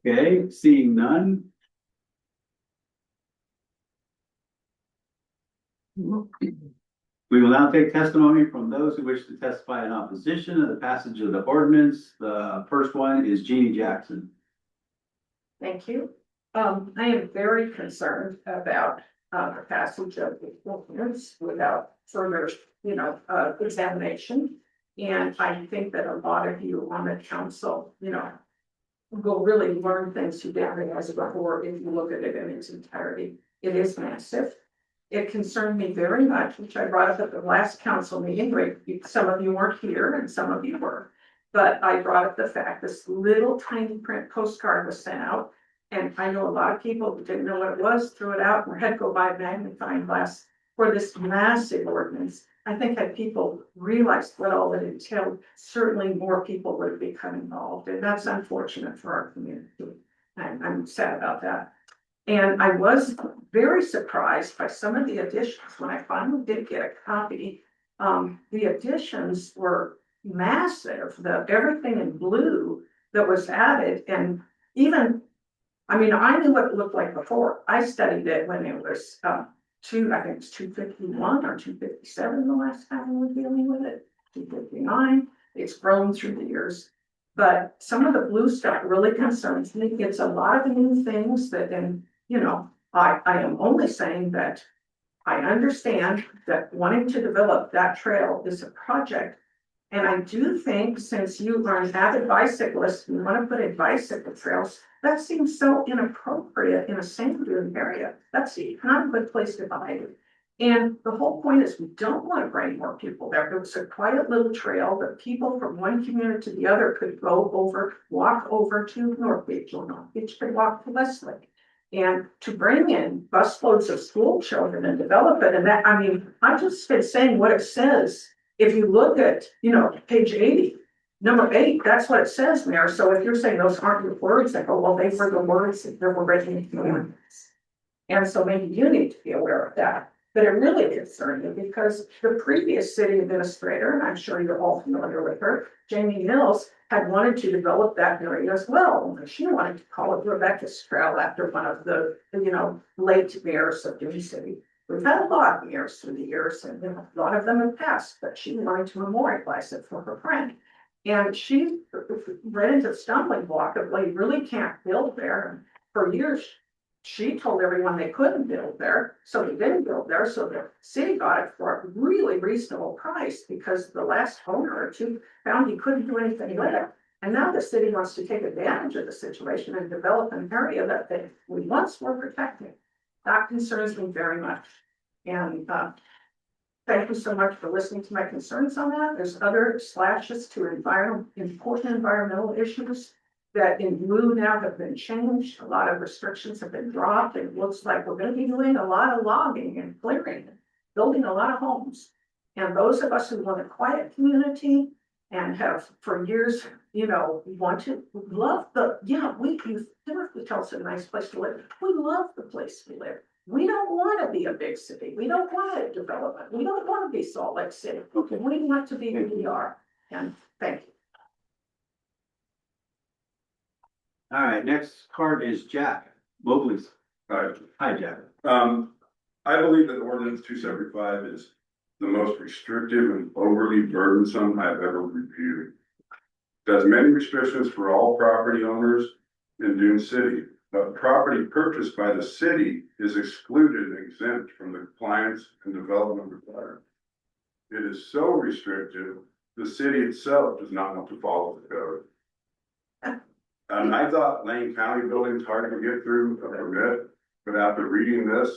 A: Okay, seeing none. We will now take testimony from those who wish to testify in opposition to the passage of the ordinance. The first one is Jeannie Jackson.
F: Thank you. I am very concerned about the passage of the ordinance without further, examination. And I think that a lot of you on the council, will really learn things you didn't realize before if you look at it in its entirety. It is massive. It concerned me very much, which I brought up at the last council meeting, where some of you weren't here and some of you were. But I brought up the fact this little tiny print postcard was sent out. And I know a lot of people who didn't know what it was, threw it out and had to go buy a magnifying glass for this massive ordinance. I think had people realized what all it entailed, certainly more people would have become involved. And that's unfortunate for our community. I'm sad about that. And I was very surprised by some of the additions when I finally did get a copy the additions were massive, everything in blue that was added, and even, I mean, I knew what it looked like before. I studied it when it was, I think it's 251 or 257 the last time we were dealing with it, 259. It's grown through the years. But some of the blue stuff really concerns me. It's a lot of new things that, and, you know, I am only saying that I understand that wanting to develop that trail is a project. And I do think, since you are an avid bicyclist, you want to put in bicycle trails, that seems so inappropriate in a sand dune area. That's not a good place to hide it. And the whole point is, we don't want to bring more people there. It was a quiet little trail that people from one community to the other could go over, walk over to North Beach, or North Beach could walk to Westlake. And to bring in busloads of school children and develop it, and that, I mean, I just been saying what it says. If you look at, you know, page 80, number 8, that's what it says, Mayor. So if you're saying those aren't your words, I go, well, they were the words that were written in the ordinance. And so maybe you need to be aware of that. But it really concerned me because the previous city administrator, and I'm sure you're all familiar with her, Jamie Mills, had wanted to develop that area as well. She wanted to call it Rebecca's Trail after one of the, you know, late mayors of Dune City. We've had a lot of mayors through the years, and a lot of them have passed, but she wanted to memorialize it for her friend. And she ran into the stumbling block of, well, you really can't build there. And for years, she told everyone they couldn't build there, so they didn't build there. So the city got it for a really reasonable price because the last owner or two found he couldn't do anything with it. And now the city wants to take advantage of the situation and develop an area that we once were protecting. That concerns me very much. And thank you so much for listening to my concerns on that. There's other slashes to important environmental issues that in blue now have been changed. A lot of restrictions have been dropped. It looks like we're going to be doing a lot of logging and clearing, building a lot of homes. And those of us who want a quiet community and have for years, you know, love Tulsa a nice place to live. We love the place we live. We don't want to be a big city. We don't want a development. We don't want to be Salt Lake City. We want to be who we are. And thank you.
A: All right, next card is Jack Mobley's. Hi, Jack.
J: I believe that ordinance 275 is the most restrictive and overly burdensome I've ever reviewed. Does many restrictions for all property owners in Dune City, but property purchased by the city is excluded and exempt from the compliance and development requirements. It is so restrictive, the city itself does not want to follow the code. And I thought Lane County building's hard to get through a permit, but after reading this,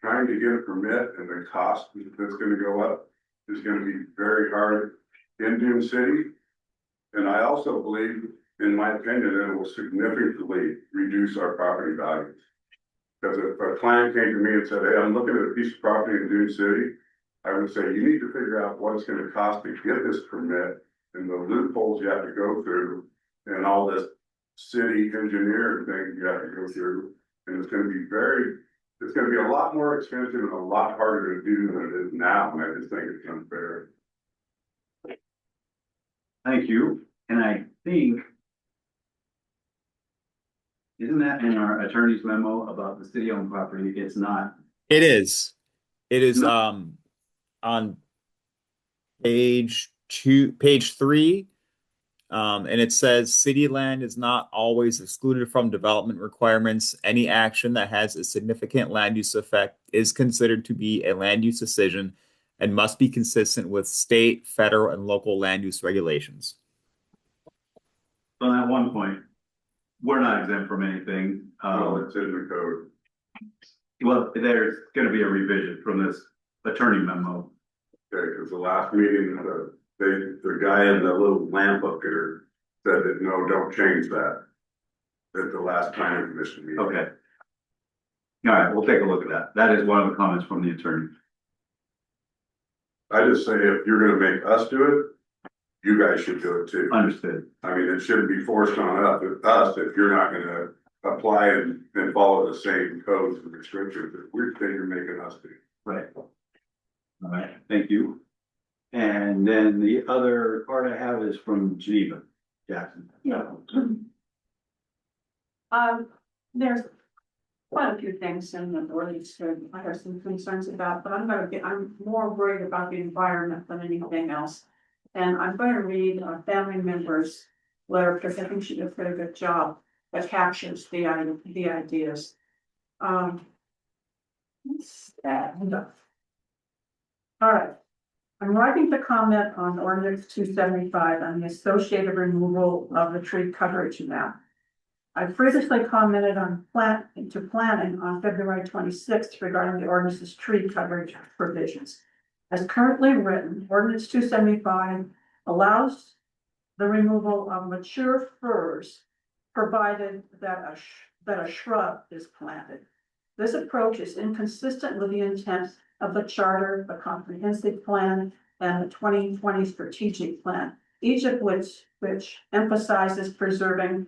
J: trying to get a permit and the cost that's gonna go up is gonna be very hard in Dune City. And I also believe, in my opinion, that it will significantly reduce our property values. Because if a client came to me and said, hey, I'm looking at a piece of property in Dune City, I would say, you need to figure out what it's gonna cost to get this permit and the loopholes you have to go through and all this city engineer thing you have to go through, and it's gonna be a lot more expensive and a lot harder to do than it is now, and I just think it's unfair.
A: Thank you. And I think, isn't that in our attorney's memo about the city-owned property? It's not.
I: It is. It is
A: No.
I: On page 3. And it says city land is not always excluded from development requirements. Any action that has a significant land use effect is considered to be a land use decision and must be consistent with state, federal, and local land use regulations.
A: So on that one point, we're not exempt from anything.
J: It's in the code.
A: Well, there's gonna be a revision from this attorney memo.
J: Okay, because the last meeting, the guy in the little lamp up here said that, no, don't change that. At the last planning commission meeting.
A: Okay. All right, we'll take a look at that. That is one of the comments from the attorney.
J: I just say if you're gonna make us do it, you guys should do it too.
A: Understood.
J: I mean, it shouldn't be forced on us if you're not gonna apply and follow the same codes and restrictions that you're making us do.
A: Right. All right, thank you. And then the other part I have is from Geneva, Jackson.
F: Yeah. There's quite a few things in the ordinance that I have some concerns about, but I'm more worried about the environment than anything else. And I'm going to read a family member's letter, because I think she did a pretty good job that captures the ideas. What's that? All right. I'm writing to comment on ordinance 275 on the associated removal of the tree coverage map. I previously commented on planning on February 26th regarding the ordinance's tree coverage provisions. As currently written, ordinance 275 allows the removal of mature firs, provided that a shrub is planted. This approach is inconsistent with the intent of the charter, the comprehensive plan, and the 2020 strategic plan, each of which emphasizes preserving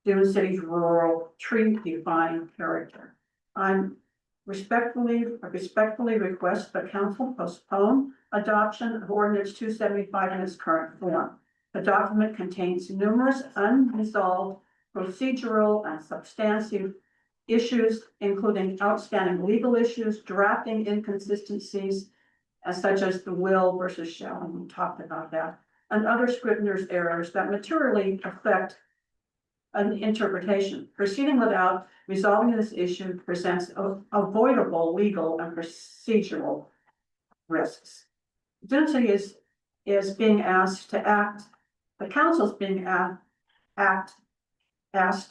F: Dune City's rural tree-defined character. I respectfully request the council postpone adoption of ordinance 275 in its current form. The document contains numerous unresolved procedural and substantive issues, including outstanding legal issues, drafting inconsistencies, such as the will versus shall, and we talked about that, and other Scrivener's errors that materially affect an interpretation. Proceeding without resolving this issue presents avoidable legal and procedural risks. Dune City is being asked to act, the council is being asked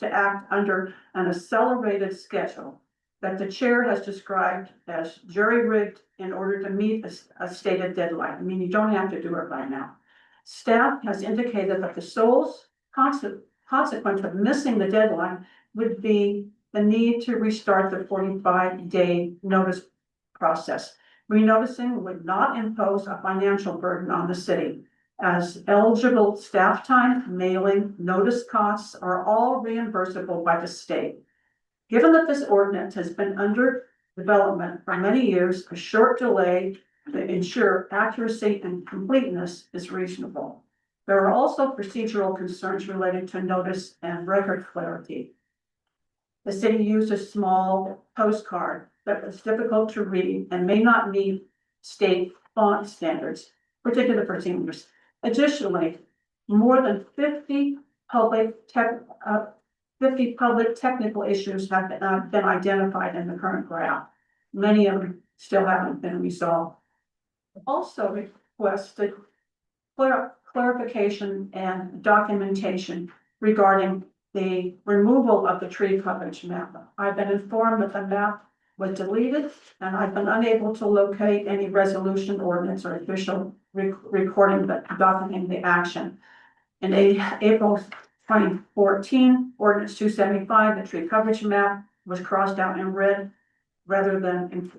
F: to act under an accelerated schedule that the chair has described as jury-rigged in order to meet a stated deadline. I mean, you don't have to do it right now. Staff has indicated that the sole consequence of missing the deadline would be the need to restart the 45-day notice process. Renoticing would not impose a financial burden on the city, as eligible staff time, mailing, notice costs are all reimbursable by the state. Given that this ordinance has been under development for many years, a short delay to ensure accuracy and completeness is reasonable. There are also procedural concerns related to notice and record clarity. The city used a small postcard that was difficult to read and may not meet state font standards, particularly for seniors. Additionally, more than 50 public technical issues have been identified in the current draft. Many of them still haven't been resolved. Also requested clarification and documentation regarding the removal of the tree coverage map. I've been informed that the map was deleted, and I've been unable to locate any resolution, ordinance, or official recording that documenting the action. In April 2014, ordinance 275, the tree coverage map was crossed out in red rather than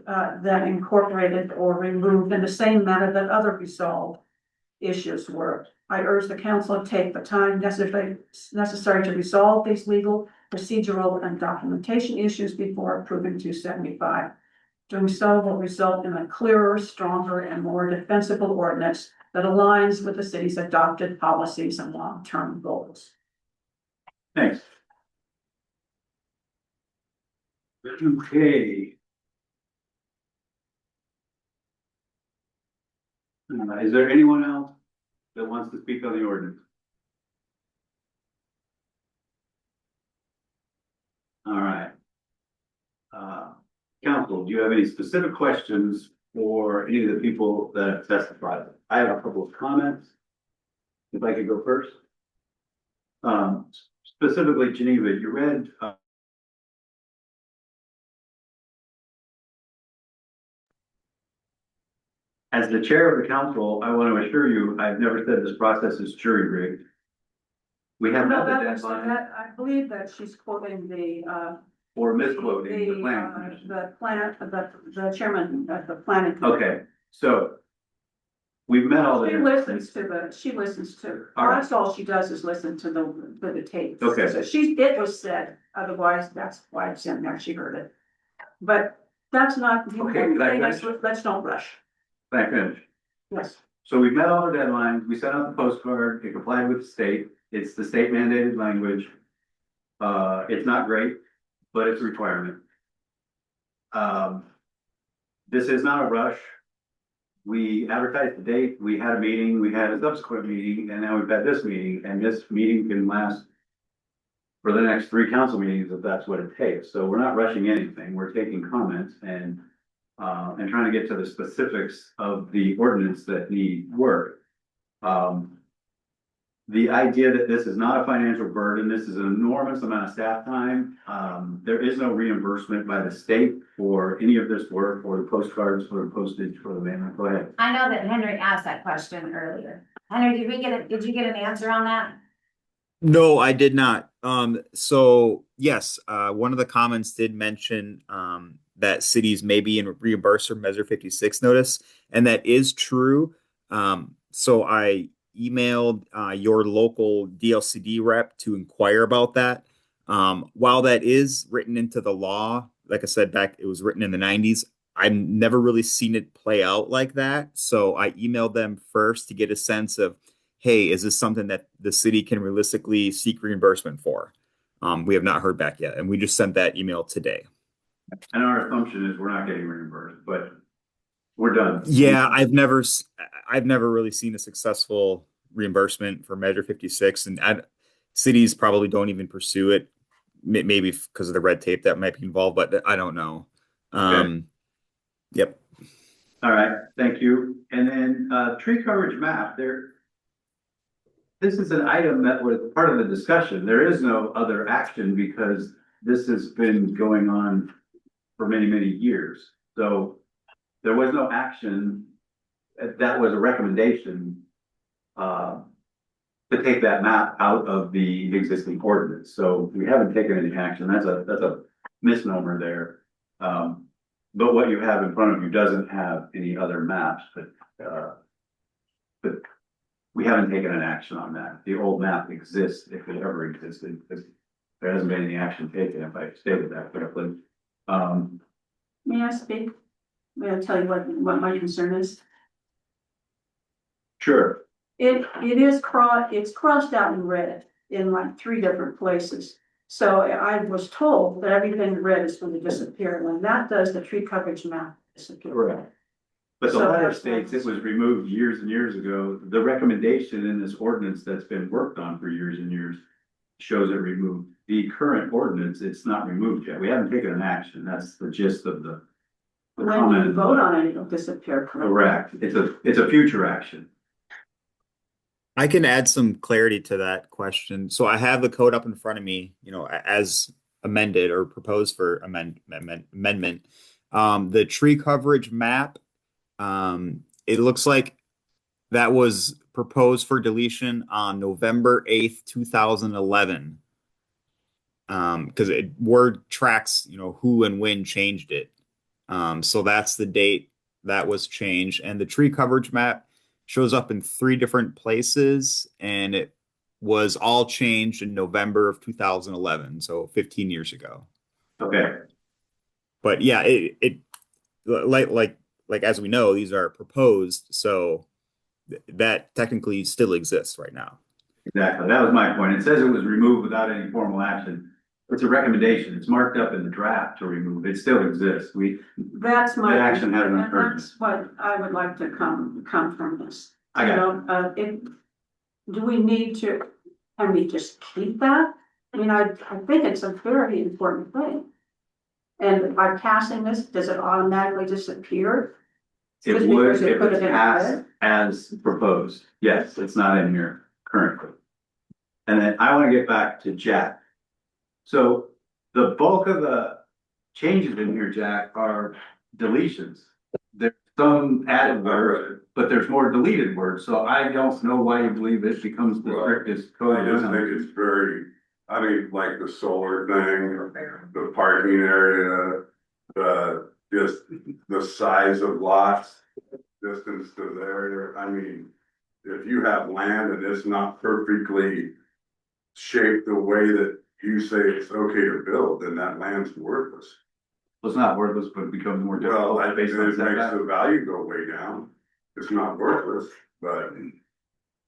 F: incorporated or removed in the same manner that other resolved issues were. I urge the council to take the time necessary to resolve these legal, procedural, and documentation issues before approving 275. Doing so will result in a clearer, stronger, and more defensible ordinance that aligns with the city's adopted policies and long-term goals.
A: Thanks. Okay. Is there anyone else that wants to speak on the ordinance? All right. Council, do you have any specific questions for any of the people that have testified? I have a couple of comments. If I could go first. Specifically, Geneva, you read as the chair of the council, I want to assure you, I've never said this process is jury rigged. We have
F: No,
A: not
F: that
A: the
F: was,
A: deadline
F: I believe that she's quoting the,
A: or misquoting the plan commission.
F: the chairman of the planning. Commission.
A: Okay, so we've met all the.
F: She listens to,
A: All right.
F: that's all she does is listen to the tapes.
A: Okay.
F: So it was said, otherwise that's why it's in there, she heard it. But that's not,
A: Okay,
F: let's don't rush,
A: Can I finish?
F: yes.
A: So we met all our deadlines, we sent out the postcard, it complied with the state, it's the state mandated language. It's not great, but it's a requirement. This is not a rush. We advertised the date, we had a meeting, we had a subsequent meeting, and now we've had this meeting, and this meeting can last for the next 3 council meetings if that's what it takes. So we're not rushing anything, we're taking comments and trying to get to the specifics of the ordinance that need work. The idea that this is not a financial burden, this is an enormous amount of staff time. There is no reimbursement by the state for any of this work, for the postcards, for the postage, for the mailing. Go ahead.
B: I know that Henry asked that question earlier. Henry, did you get an answer on that?
I: No, I did not. So yes, one of the comments did mention that cities may be in reimbursed for Measure 56 notice, and that is true. So I emailed your local DLCD rep to inquire about that. While that is written into the law, like I said, it was written in the 90s. I've never really seen it play out like that. So I emailed them first to get a sense of, hey, is this something that the city can realistically seek reimbursement for? We have not heard back yet, and we just sent that email today.
A: And our assumption is we're not getting reimbursed, but we're done.
I: Yeah, I've never really seen a successful reimbursement for Measure 56, and cities probably don't even pursue it, maybe because of the red tape that might be involved, but I don't know.
A: Okay.
I: Yep.
A: All right, thank you. And then tree coverage map there. This is an item that was part of the discussion. There is no other action because this has been going on for many, many years. So there was no action. That was a recommendation to take that map out of the existing ordinance. So we haven't taken any action. That's a misnomer there. But what you have in front of you doesn't have any other maps, but we haven't taken an action on that. The old map exists if it ever existed, because there hasn't been any action taken, if I stated that correctly.
F: May I speak? May I tell you what my concern is?
A: Sure.
F: It's crossed out in red in like 3 different places. So I was told that everything in red is going to disappear. When that does, the tree coverage map disappears.
A: Correct. But the
F: So
A: letter
F: that's-
A: states it was removed years and years ago. The recommendation in this ordinance that's been worked on for years and years shows it removed. The current ordinance, it's not removed yet. We haven't taken an action. That's the gist of the
F: When you
A: comment.
F: vote on it, it'll disappear.
A: Correct. It's a future action.
I: I can add some clarity to that question. So I have the code up in front of me, as amended or proposed for amendment. The tree coverage map, it looks like that was proposed for deletion on November 8th, 2011. Because word tracks, who and when changed it. So that's the date that was changed. And the tree coverage map shows up in 3 different places, and it was all changed in November of 2011, so 15 years ago.
A: Okay.
I: But yeah, it like as we know, these are proposed, so that technically still exists right now.
A: Exactly. That was my point. It says it was removed without any formal action. It's a recommendation. It's marked up in the draft to remove. It still exists.
F: That's my.
A: The action hasn't
F: and
A: occurred.
F: That's what I would like to come from this.
A: I got
F: Do we need to, can we just keep that? I mean, I think it's a very important thing. And by passing this, does it automatically disappear?
A: It
F: Just
A: would
F: because it
A: if
F: could
A: it's
F: have been
A: passed
F: added?
A: as proposed. Yes, it's not in here currently. And then I want to get back to Jack. So the bulk of the changes in here, Jack, are deletions. There's some added words, but there's more deleted words. So I don't know why you believe it becomes the strictest code.
J: I just think it's very, like the solar thing, the parking area, just the size of lots, distance to there. I mean, if you have land and it's not perfectly shaped the way that you say it's okay to build, then that land's worthless.
A: Well, it's not worthless, but it becomes more
J: Well,
A: difficult
J: I think
A: based
J: it
A: on
J: makes
A: setback.
J: the value go way down. It's not worthless, but,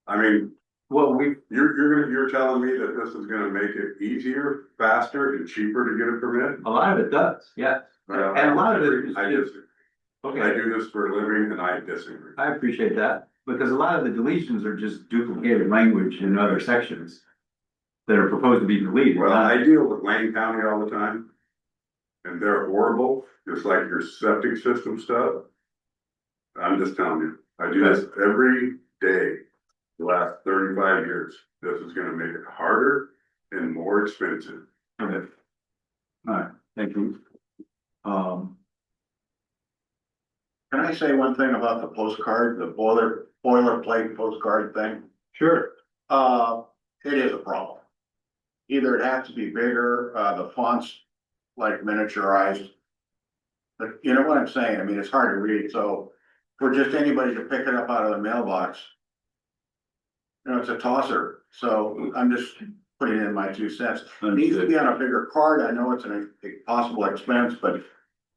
J: I mean,
A: Well, we,
J: you're telling me that this is gonna make it easier, faster, and cheaper to get a permit?
A: a lot of it does, yes.
J: Well,
A: And a lot of it is
J: I
A: just,
J: disagree.
A: okay.
J: I do this for a living and I disagree.
A: I appreciate that, because a lot of the deletions are just duplicated language in other sections that are proposed to be deleted.
J: Well, I deal with Lane County all the time. And they're horrible, just like your septic system stuff. I'm just telling you, I do this every day, the last 35 years. This is gonna make it harder and more expensive.
A: Okay. All right, thank you.
C: Can I say one thing about the postcard, the boilerplate postcard thing?
A: Sure.
C: It is a problem. Either it has to be bigger, the fonts like miniaturized. But you know what I'm saying? I mean, it's hard to read, so for just anybody to pick it up out of the mailbox. You know, it's a tosser, so I'm just putting in my 2 cents. It needs to be on a bigger card. I know it's a possible expense, but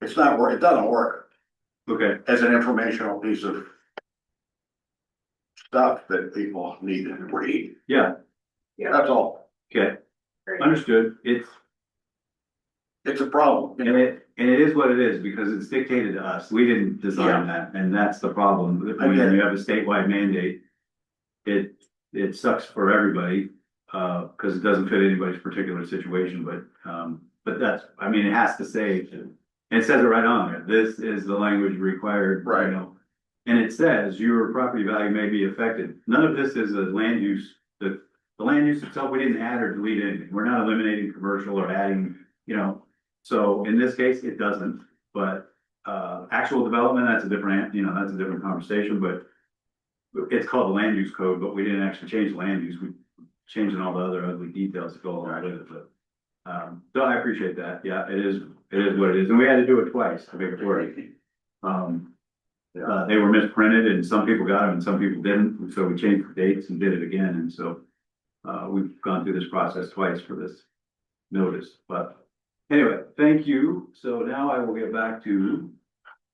C: it's not work, it doesn't work
A: Okay,
C: as an informational piece of stuff that people need to read.
A: yeah,
C: That's all.
A: okay, understood.
C: It's a problem.
A: And it is what it is, because it's dictated to us. We didn't design that, and that's the problem.
C: I
A: When
C: get it.
A: you have a statewide mandate, it sucks for everybody, because it doesn't fit anybody's particular situation, but that's, I mean, it has to say, and it says it right on there, this is the language required, you
C: Right.
A: know. And it says your property value may be affected. None of this is a land use, the land use itself, we didn't add or delete anything. We're not eliminating commercial or adding, you know. So in this case, it doesn't, but, actual development, that's a different, you know, that's a different conversation, but it's called the land use code, but we didn't actually change the land use, we changing all the other ugly details to go along with it, but. So I appreciate that, yeah, it is what it is, and we had to do it twice to make it work. They were misprinted and some people got them and some people didn't, so we changed the dates and did it again, and so. We've gone through this process twice for this notice, but anyway, thank you. So now I will get back to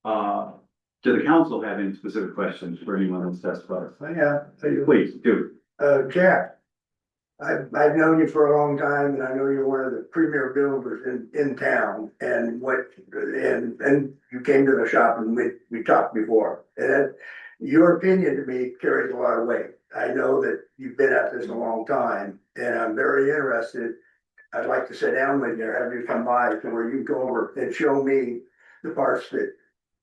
A: the council having specific questions for anyone that's testified.
K: Yeah,
A: Please do.
K: Jack, I've known you for a long time and I know you're one of the premier builders in town and you came to the shop and we talked before. And your opinion to me carries a lot of weight. I know that you've been at this a long time and I'm very interested. I'd like to sit down with you, have you come by to where you go over and show me the parts that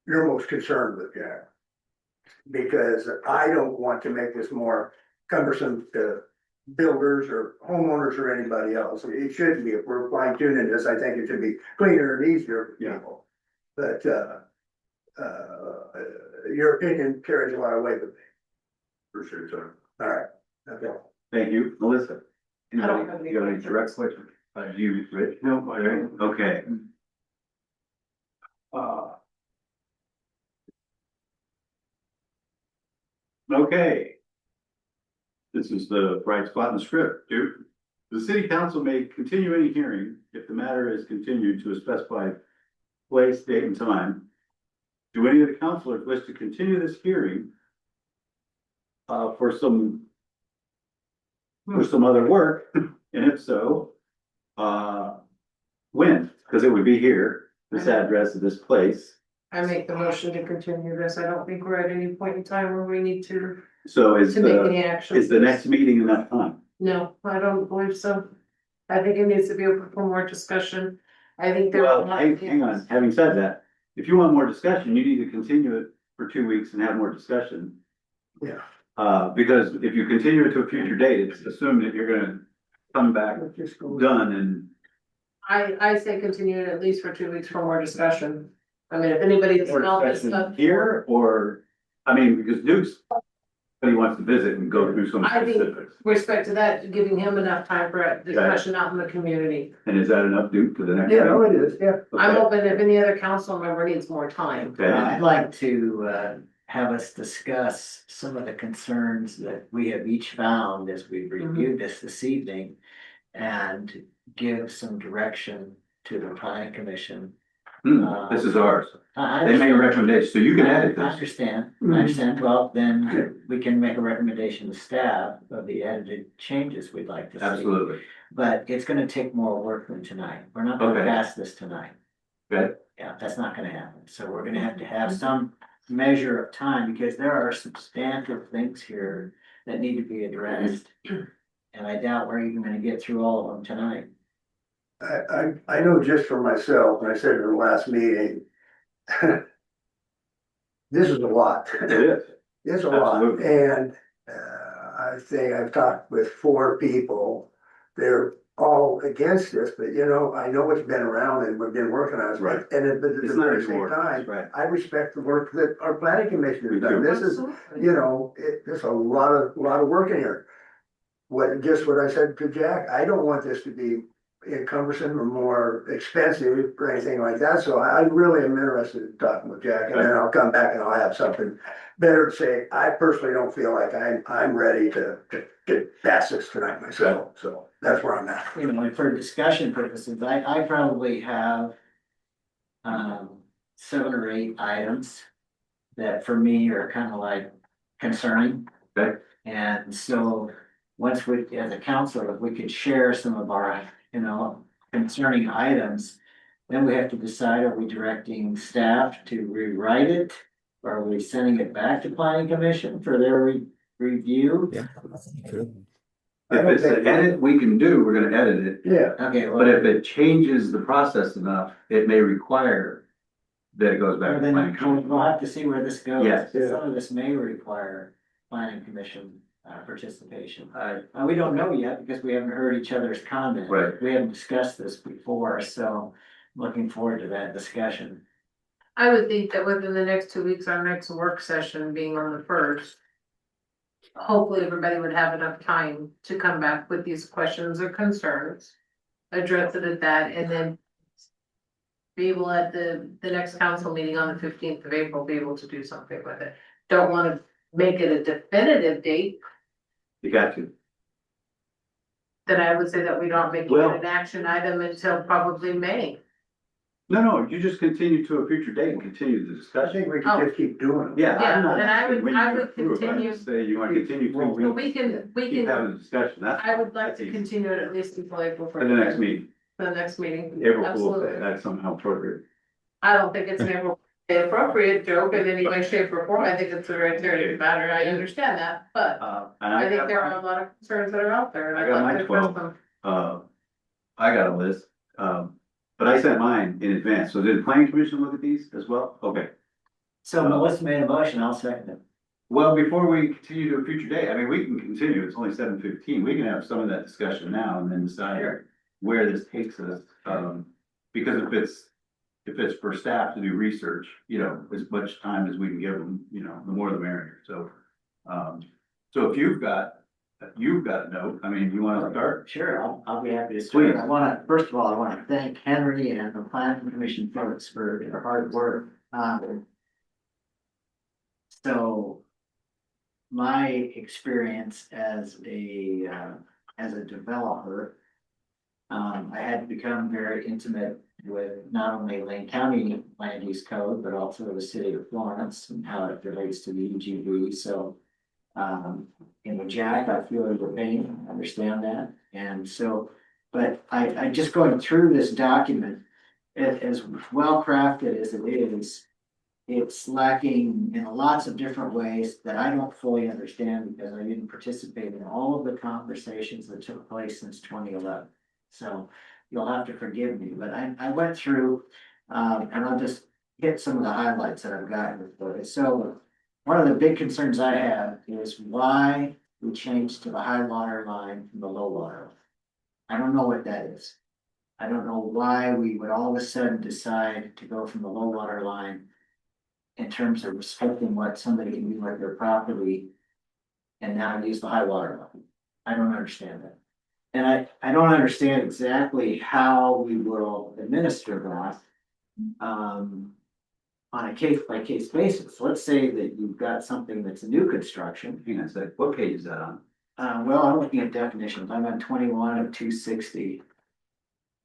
K: you're most concerned with, Jack. Because I don't want to make this more cumbersome to builders or homeowners or anybody else. It shouldn't be. If we're fine tuning this, I think it should be cleaner and easier for people. But your opinion carries a lot of weight with me.
J: Appreciate that.
K: All right. Okay.
A: Thank you, Melissa.
G: I don't have any
A: You got any
G: questions.
A: direct questions? You, Rich? No. Okay. Okay. This is the bright spot in the script, dude. The city council may continue any hearing if the matter is continued to a specified place, date, and time. Do any of the councilors wish to continue this hearing for some other work? And if so, when? Because it would be here, this address of this place.
G: I make the motion to continue this. I don't think we're at any point in time where we need to
A: So is
G: make
A: the,
G: any action.
A: is the next meeting enough time?
G: No, I don't believe so. I think it needs to be open for more discussion. I think there are a
A: Well,
G: lot
A: hang,
G: of.
A: hang on, having said that, if you want more discussion, you need to continue it for 2 weeks and have more discussion.
K: Yeah.
A: Because if you continue it to a future date, it's assumed that you're gonna come back
K: Let's just go.
A: done and.
G: I say continue it at least for 2 weeks for more discussion. I mean, if anybody's
A: More
G: smelled this
A: discussion
G: stuff.
A: here, or, I mean, because Duke's, but he wants to visit and go through some
G: I think-
A: specifics.
G: Respect to that, giving him enough time for a discussion out in the community.
A: And is that enough, Duke, to the next?
K: Yeah, no,
A: meeting?
K: it is, yeah.
G: I'm
A: Okay.
G: open if any other council member needs more time.
A: Okay.
D: I'd like to have us discuss some of the concerns that we have each found as we've reviewed this evening. And give some direction to the planning commission
A: This is ours.
D: I
A: They make a
D: understand.
A: recommendation, so you can edit
D: I
A: this.
D: understand, I understand, well, then we can make a recommendation to staff of the edited changes we'd like to see.
A: Absolutely.
D: But it's gonna take more work than tonight, we're not gonna
A: Okay.
D: pass this tonight.
A: Good.
D: Yeah, that's not gonna happen, so we're gonna have to have some measure of time, because there are substantive things here that need to be addressed. And I doubt we're even gonna get through all of them tonight.
K: I know just for myself, and I said in the last meeting. This is a lot.
A: It is.
K: It's a lot,
A: Absolutely.
K: and, I think I've talked with 4 people. They're all against this, but you know, I know it's been around and we've been working on it.
A: Right.
K: And at the
A: It's not
K: very same
A: anymore.
K: time,
A: Right.
K: I respect the work that our planning commission
A: Me
K: has done.
A: too.
K: This is, you know, there's a lot of work in here. Just what I said to Jack, I don't want this to be cumbersome or more expensive or anything like that, so I really am interested in talking with Jack, and then I'll come back and I'll have something better to say. I personally don't feel like I'm ready to pass this tonight myself, so that's where I'm at.
D: You know, and for discussion purposes, I probably have 7 or 8 items that for me are kind of like concerning.
A: Okay.
D: And so, once we, as a council, if we could share some of our, you know, concerning items, then we have to decide, are we directing staff to rewrite it? Or are we sending it back to planning commission for their review?
I: Yeah.
K: I
A: If
K: don't
A: it's an
K: think-
A: edit we can do, we're gonna edit it.
K: Yeah,
D: Okay, well.
A: But if it changes the process enough, it may require that it goes back
D: Well,
A: to
D: then
A: planning commission.
D: we'll have to see where this goes.
A: Yes.
D: Some of this may require planning commission participation. We don't know yet because we haven't heard each other's comments.
A: Right.
D: We haven't discussed this before, so looking forward to that discussion.
G: I would think that within the next 2 weeks, our next work session being on the 1st. Hopefully, everybody would have enough time to come back with these questions or concerns. Address it at that, and then. Be able at the next council meeting on the 15th of April, be able to do something with it. Don't wanna make it a definitive date,
A: You got to.
G: then I would say that we don't make it
A: Well-
G: an action item until probably May.
A: No, you just continue to a future date and continue the
K: I
A: discussion.
K: think we can just keep doing it.
A: Yeah.
G: Yeah,
A: I'm not
G: and I would-
A: asking when
G: I
A: you
G: would
A: approve. I
G: continue-
A: just Say you wanna continue to,
G: But
A: we
G: we can,
A: keep having a discussion, that's.
G: I would like to
A: that's easy.
G: continue it at least until April
A: For
G: first.
A: the next meeting,
G: For the next meeting.
A: April Fool's
G: Absolutely.
A: Day, that's somehow appropriate.
G: I don't think it's an appropriate joke in any way, shape or form. I think it's a very serious matter. I understand that, but
A: And
G: I think
A: got
G: there
A: my-
G: are a lot of concerns that are out there. and
A: I
G: I'd
A: got
G: like
A: my
G: to address
A: 12.
G: them.
A: I got a list, but I sent mine in advance, so did the planning commission look at these as well? Okay.
D: So Melissa made a motion, I'll second it.
A: Well, before we continue to a future date, I mean, we can continue, it's only 7:15. We can have some of that discussion now and then decide where this takes us. Because if it's for staff to do research, you know, as much time as we can give them, you know, the more the merrier, so. So if you've got a note, I mean, you wanna start?
D: Sure, I'll be happy to start.
A: Please.
D: I wanna, first of all, I wanna thank Henry and the planning commission folks for their hard work. So my experience as a developer, I had to become very intimate with not only Lane County land use code, but also the city of Florence and how it relates to the UGB, so. You know, Jack, I feel your pain, I understand that, and so, but I just going through this document. As well crafted as it is, it's lacking in lots of different ways that I don't fully understand because I didn't participate in all of the conversations that took place since 2011. So you'll have to forgive me, but I went through, and I'll just hit some of the highlights that I've gotten for it. So one of the big concerns I have is why we changed to the high water line from the low water line. I don't know what that is. I don't know why we would all of a sudden decide to go from the low water line in terms of restricting what somebody can do with their property and now use the high water line. I don't understand that. And I don't understand exactly how we will administer that. On a case by case basis. Let's say that you've got something that's a new construction.
A: Hang on a sec, what page is that on?
D: Well, I'm looking at definitions. I'm on 21 of 260.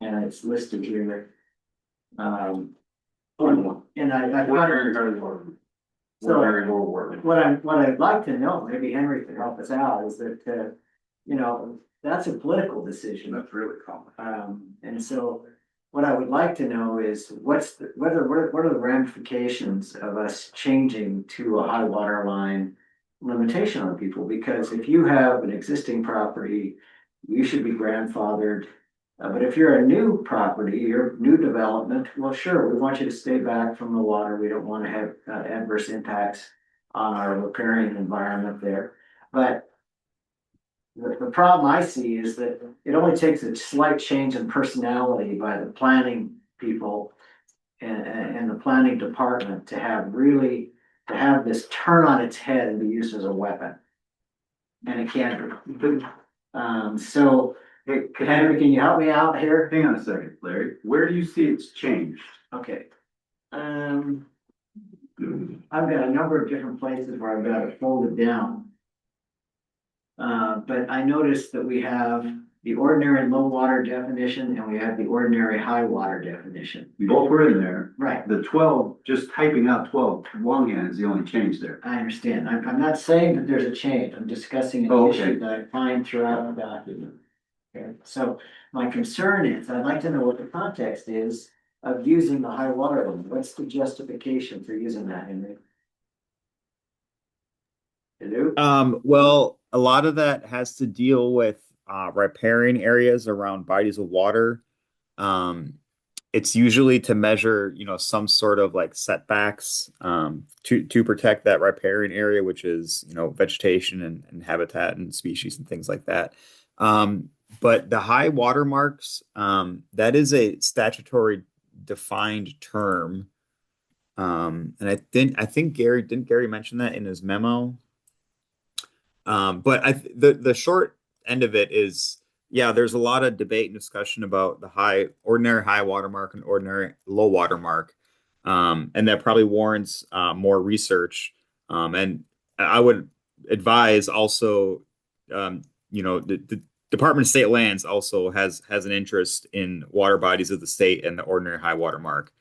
D: And it's listed here. And I so what I'd like to know, maybe Henry can help us out, is that, you know, that's a political decision.
J: That's really common.
D: And so what I would like to know is what are the ramifications of us changing to a high water line limitation on people? Because if you have an existing property, you should be grandfathered. But if you're a new property, you're new development, well, sure, we want you to stay back from the water. We don't want to have adverse impacts on our riparian environment there. But the problem I see is that it only takes a slight change in personality by the planning people and the planning department to have this turn on its head and be used as a weapon. And it can't be. So, Henry, can you help me out here?
A: Hang on a second, Larry. Where do you see it's changed?
D: Okay. I've got a number of different places where I've got it folded down. But I noticed that we have the ordinary low water definition and we have the ordinary high water definition.
A: Both were in there.
D: Right,
A: The 12, just typing out 12 longhand is the only change there.
D: I understand. I'm not saying that there's a change. I'm discussing an
A: Oh, okay.
D: issue that I find throughout the document. Okay, so my concern is, I'd like to know what the context is of using the high water limit. What's the justification for using that, Henry? Hello?
I: Well, a lot of that has to deal with riparian areas around bodies of water. It's usually to measure, you know, some sort of like setbacks to protect that riparian area, which is, you know, vegetation and habitat and species and things like that. But the high water marks, that is a statutory defined term. And I think didn't Gary mention that in his memo? But the short end of it is, yeah, there's a lot of debate and discussion about the ordinary high water mark and ordinary low water mark. And that probably warrants more research. And I would advise also, you know, the Department of State Lands also has an interest in water bodies of the state and the ordinary high water mark.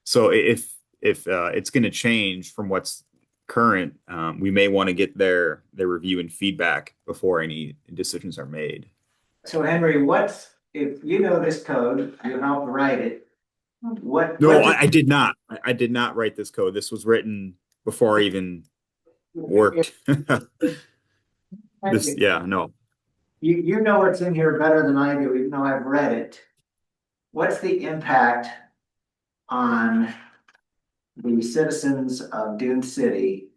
I: So if it's going to change from what's current, we may want to get their review and feedback before any decisions are made.
D: So Henry, if you know this code, you helped write it,
I: No, I did not. I did not write this code. This was written before I even worked. No.
D: You know what's in here better than I do, even though I've read it. What's the impact on the citizens of Dune City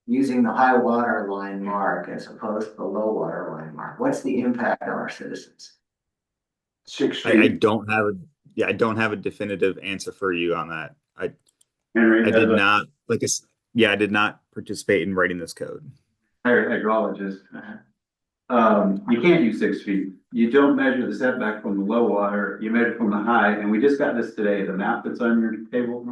D: using the high water line mark as opposed to the low water line mark? What's the impact on our citizens?
C: 6
I: I
C: feet.
I: don't have a definitive answer for you on that.
A: Henry,
I: I did not I did not participate in writing this code.
A: hydrologist. You can't use 6 feet. You don't measure the setback from the low water, you measure from the high, and we just got this today, the map that's on your table.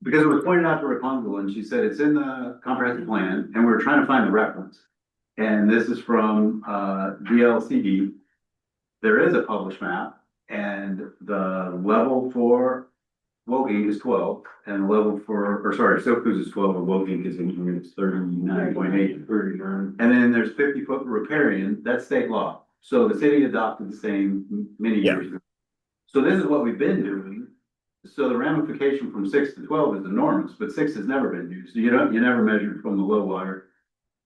A: Because it was pointed out to Rapunzel and she said it's in the comprehensive plan and we were trying to find the reference. And this is from DLCD. There is a published map and the level for Woking is 12 and the level Silkus is 12 and Woking is 39.8. And then there's 50-foot riparian, that's state law. So the city adopted the same many years ago. So this is what we've been doing. So the ramification from 6 to 12 is enormous, but 6 has never been used. So you never measure from the low water.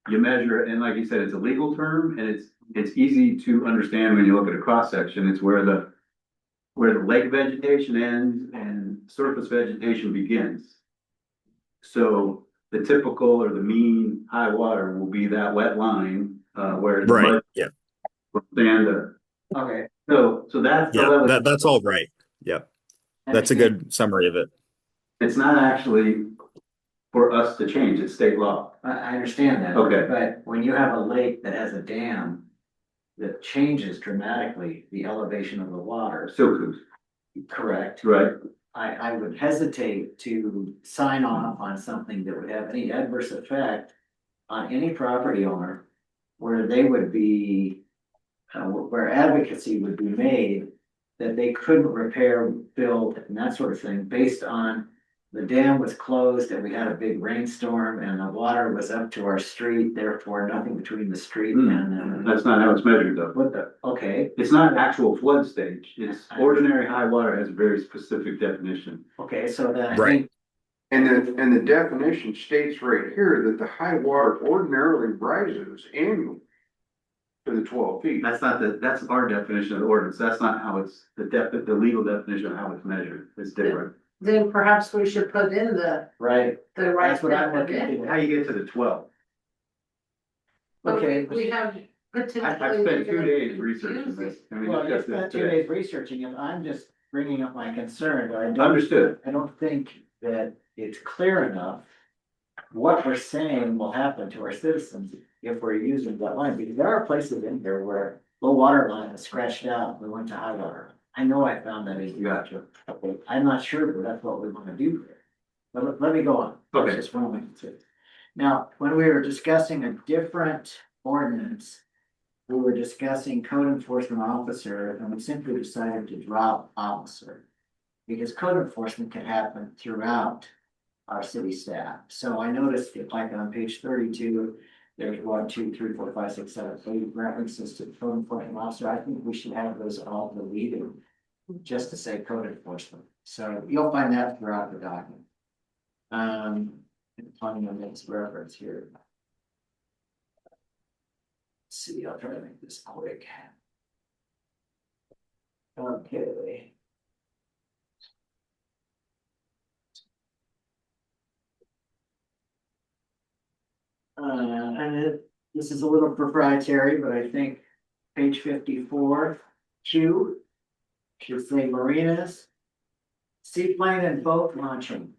A: You measure, and like you said, it's a legal term and it's easy to understand when you look at a cross section. It's where the lake vegetation ends and surface vegetation begins. So the typical or the mean high water will be that wet line where the mud stand there.
D: Okay.
A: So that's the level.
I: That's all right. Yep. That's a good summary of it.
A: It's not actually for us to change, it's state law.
D: I understand that.
A: Okay.
D: But when you have a lake that has a dam that changes dramatically the elevation of the water.
A: Silkus,
D: Correct.
A: right?
D: I would hesitate to sign off on something that would have any adverse effect on any property owner where they would be, where advocacy would be made that they couldn't repair, build, and that sort of thing, based on the dam was closed and we had a big rainstorm and the water was up to our street, therefore nothing between the street and.
A: That's not how it's measured though.
D: What the, okay,
A: It's not actual flood stage. It's ordinary high water has a very specific definition.
D: okay, so then I
I: Right.
D: think,
C: And the definition states right here that the high water ordinarily rises annually to the 12 feet.
A: That's our definition of the ordinance. That's not how it's, the legal definition of how it's measured. It's different.
G: Then perhaps we should put in the
D: right,
G: right.
D: that's what I'm looking
G: definition.
D: at.
A: How you get to the 12?
D: Okay.
G: We have potentially.
A: I've spent 2
G: we're gonna
A: days researching
G: confuse
A: this.
G: it.
A: And we
D: Well, you
A: discussed
D: spent
A: this
D: 2
A: today.
D: days researching it, I'm just bringing up my concern,
A: Understood.
D: I don't think that it's clear enough. What we're saying will happen to our citizens if we're using that line, because there are places in here where low water line is scratched out, we went to high water. I know I found that in.
A: Gotcha.
D: Okay, I'm not sure, but that's what we wanna do here. But let me go on. That's
A: Okay.
D: just one of my concerns. Now, when we were discussing a different ordinance, we were discussing code enforcement officer, and we simply decided to drop officer. Because code enforcement can happen throughout our city staff. So I noticed that like on page 32, there's 1, 2, 3, 4, 5, 6, 7, 8 references to code enforcement officer. I think we should have those all deleted. Just to say code enforcement. So you'll find that throughout the document. Finding a next reference here. Let's see, I'll try to make this quick. Okay. This is a little proprietary, but I think page 54, Q. Should say marinas. Seaplane and boat launching.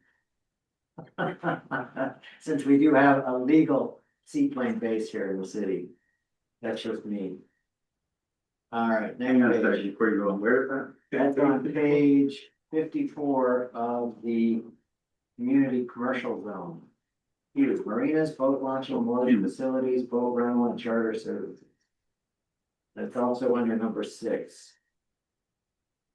D: Since we do have a legal seaplane base here in the city. That's just me. All right,
A: Hang on a
D: next
A: second,
D: page.
A: before you go on, where is that?
D: That's on page 54 of the community commercial zone. Use marinas, boat launching, mooring facilities, boat rental and charter services. That's also under number 6.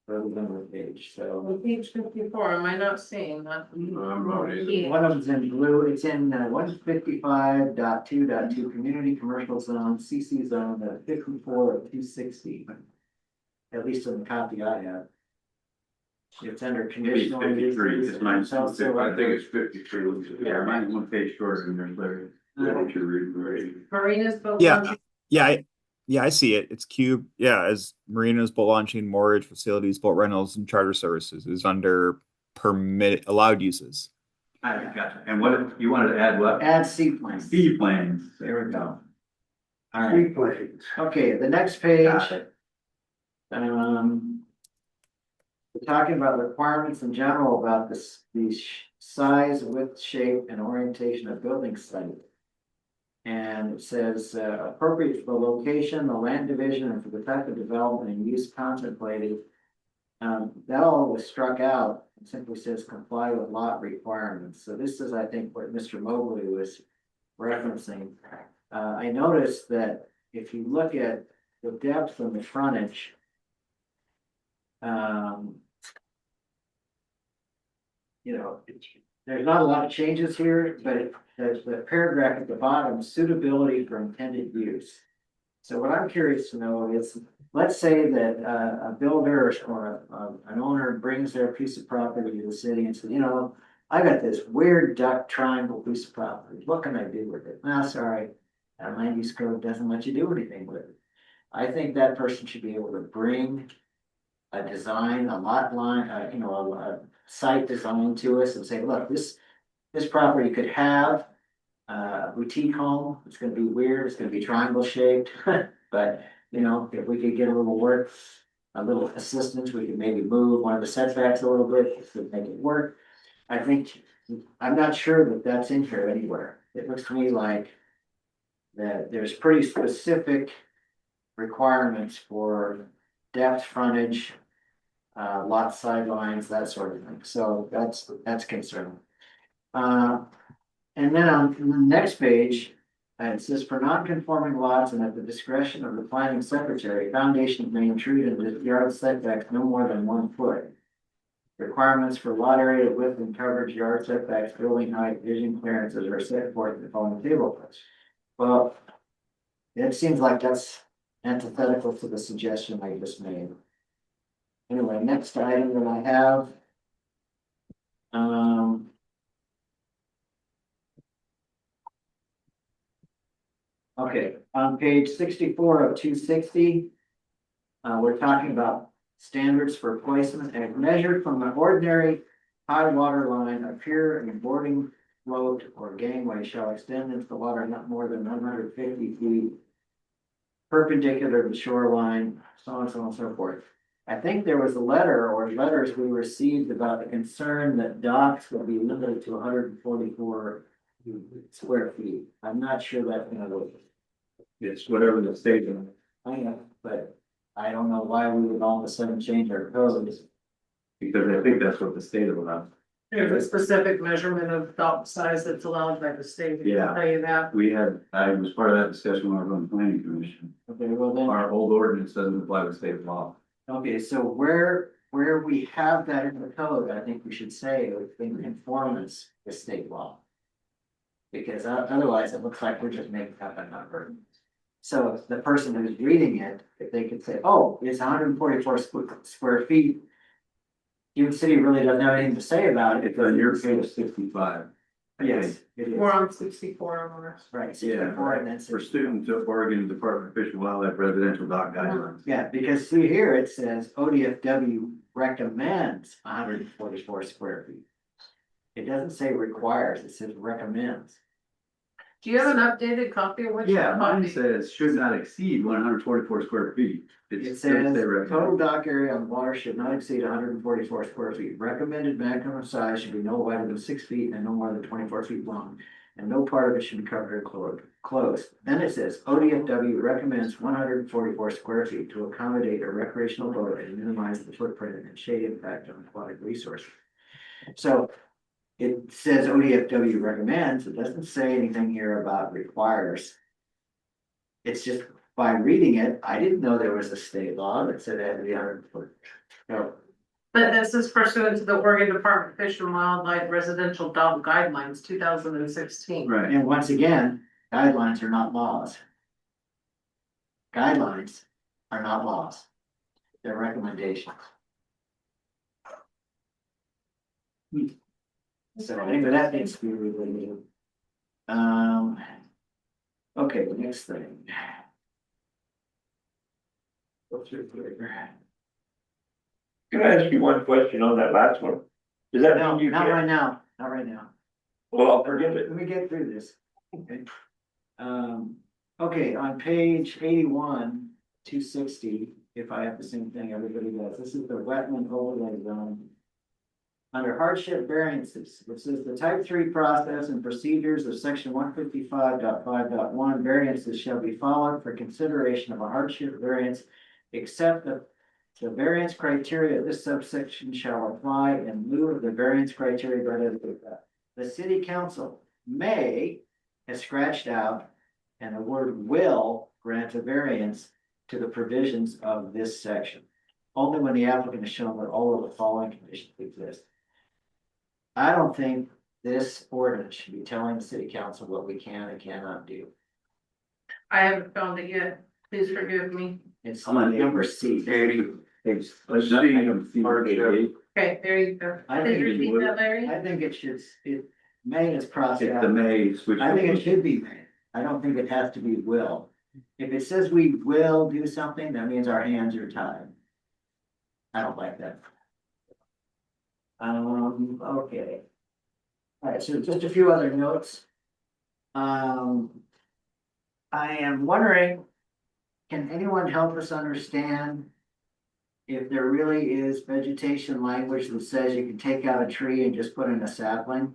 D: Further down the page, so.
G: On page 54, am I not seeing that?
C: Right.
D: One of them's in blue, it's in 155.2.2 community commercial zone, CC zone, 54 of 260. At least in the copy I have. It's under
A: Maybe it's
D: conditional.
A: 53,
D: uses,
A: it's mine.
D: and it's also
C: I think it's 53.
A: Yeah, mine's 1 page shorter than yours, Larry.
C: What you're reading, right?
G: Marinas, boat
I: Yeah.
G: launching.
I: Yeah, I see it. It's cube. Yeah, as marinas, boat launching, moorage facilities, boat rentals, and charter services is under permit allowed uses.
A: I gotcha. And what, you wanted to add what?
D: Add seaplanes.
A: Seaplanes.
D: There we go. All right,
K: Seaplanes.
D: okay, the next page.
A: Got it.
D: We're talking about requirements in general about this, the size, width, shape, and orientation of building site. And it says, appropriate for the location, the land division, and for the type of development and use contemplated. That all was struck out, and simply says comply with lot requirements. So this is, I think, what Mr. Mobley was referencing. I noticed that if you look at the depth and the frontage. You know, there's not a lot of changes here, but there's the paragraph at the bottom, suitability for intended use. So what I'm curious to know is, let's say that a builder or an owner brings their piece of property to the city and says, you know, I got this weird duck triangle piece of property. What can I do with it? Well, sorry, land use code doesn't let you do anything with it. I think that person should be able to bring a design, a lot line, a site design to us and say, look, this property could have a boutique home. It's gonna be weird, it's gonna be triangle shaped, but you know, if we could get a little work, a little assistance, we could maybe move one of the setbacks a little bit to make it work. I think, I'm not sure that that's in here anywhere. It looks to me like that there's pretty specific requirements for depth, frontage, lot sidelines, that sort of thing. So that's concerning. And then on the next page, And it says for non-conforming lots and at the discretion of the planning secretary, foundations may intrude into yard setbacks no more than 1 foot. Requirements for lot area, width and coverage, yard setbacks, building height, vision clearances are set forth in the following table. Well, it seems like that's antithetical to the suggestion I just made. Anyway, next item that I have. Okay, on page 64 of 260. We're talking about standards for placement and measured from an ordinary high water line, a pier and boarding float or gangway shall extend into the water not more than 150 feet perpendicular to the shoreline, so on and so forth. I think there was a letter or letters we received about the concern that docks will be limited to 144 square feet. I'm not sure that's gonna work.
A: It's whatever the state.
D: I know, but I don't know why we would all of a sudden change our codes.
A: Because I think that's what the state allowed.
G: There's a specific measurement of dock size that's allowed by the state.
A: Yeah.
G: I'll tell you that.
A: I was part of that discussion when I was on the planning commission.
D: Okay, well then,
A: Our old ordinance doesn't apply to state law.
D: okay, so where we have that in the code, I think we should say it's in conformance with state law. Because otherwise it looks like we're just making up a number. So if the person who's reading it, if they could say, oh, it's 144 square feet. Dune City really doesn't have anything to say about it.
A: It's on your page 65.
D: Yes, it is.
G: We're on 64 on ours.
D: Right,
A: Yeah,
D: 64 and then
A: For
D: 64.
A: students of Oregon Department of Fish and Wildlife Residential Dock Guidelines.
D: Yeah, because see here, it says ODFW recommends 144 square feet. It doesn't say requires, it says recommends.
G: Do you have an updated copy of what? you
A: Yeah, mine
G: copied?
A: says should not exceed 144 square feet.
D: It
A: It
D: says
A: they recommend.
D: total dock area on water should not exceed 144 square feet. Recommended maximum size should be no wider than 6 feet and no more than 24 feet long. And no part of it should be covered or closed. Then it says ODFW recommends 144 square feet to accommodate a recreational boat and minimize the footprint and shade impact on aquatic resources. So it says ODFW recommends, it doesn't say anything here about requires. It's just by reading it, I didn't know there was a state law that said it had to be 100 foot. No,
G: But this is pursuant to the Oregon Department of Fish and Wildlife Residential Dog Guidelines, 2016.
A: Right.
D: and once again, guidelines are not laws. Guidelines are not laws. They're recommendations. So anyway, that needs to be related. Okay, the next thing. Go through here.
E: Can I ask you one question on that last one? Does that
D: No,
E: mean you
D: not
E: can't?
D: right now, not right now.
E: Well, I'll forgive it.
D: Let me get through this. Okay. Okay, on page 81, 260, if I have the same thing everybody does, this is the wetland overlay zone. Under hardship variances, it says the type 3 process and procedures of section 155.5.1 variances shall be followed for consideration of a hardship variance, except that the variance criteria of this subsection shall apply in lieu of the variance criteria granted. The city council may has scratched out and the word will grant a variance to the provisions of this section. Only when the applicant has shown that all of the following conditions exist. I don't think this ordinance should be telling the city council what we can and cannot do.
G: I haven't found it yet. Please forgive me.
D: It's
A: I'm on
D: number C.
A: Let's see. Hardship.
G: Okay, there you go.
D: I
G: Did
D: think
G: you
A: it
G: repeat
A: would-
G: that, Larry?
D: I think it should, may is crossed
A: It's
D: out.
A: the May switch.
D: I think it should be may. I don't think it has to be will. If it says we will do something, that means our hands are tied. I don't like that. Okay. All right, so just a few other notes. I am wondering, can anyone help us understand if there really is vegetation language that says you can take out a tree and just put in a sapling?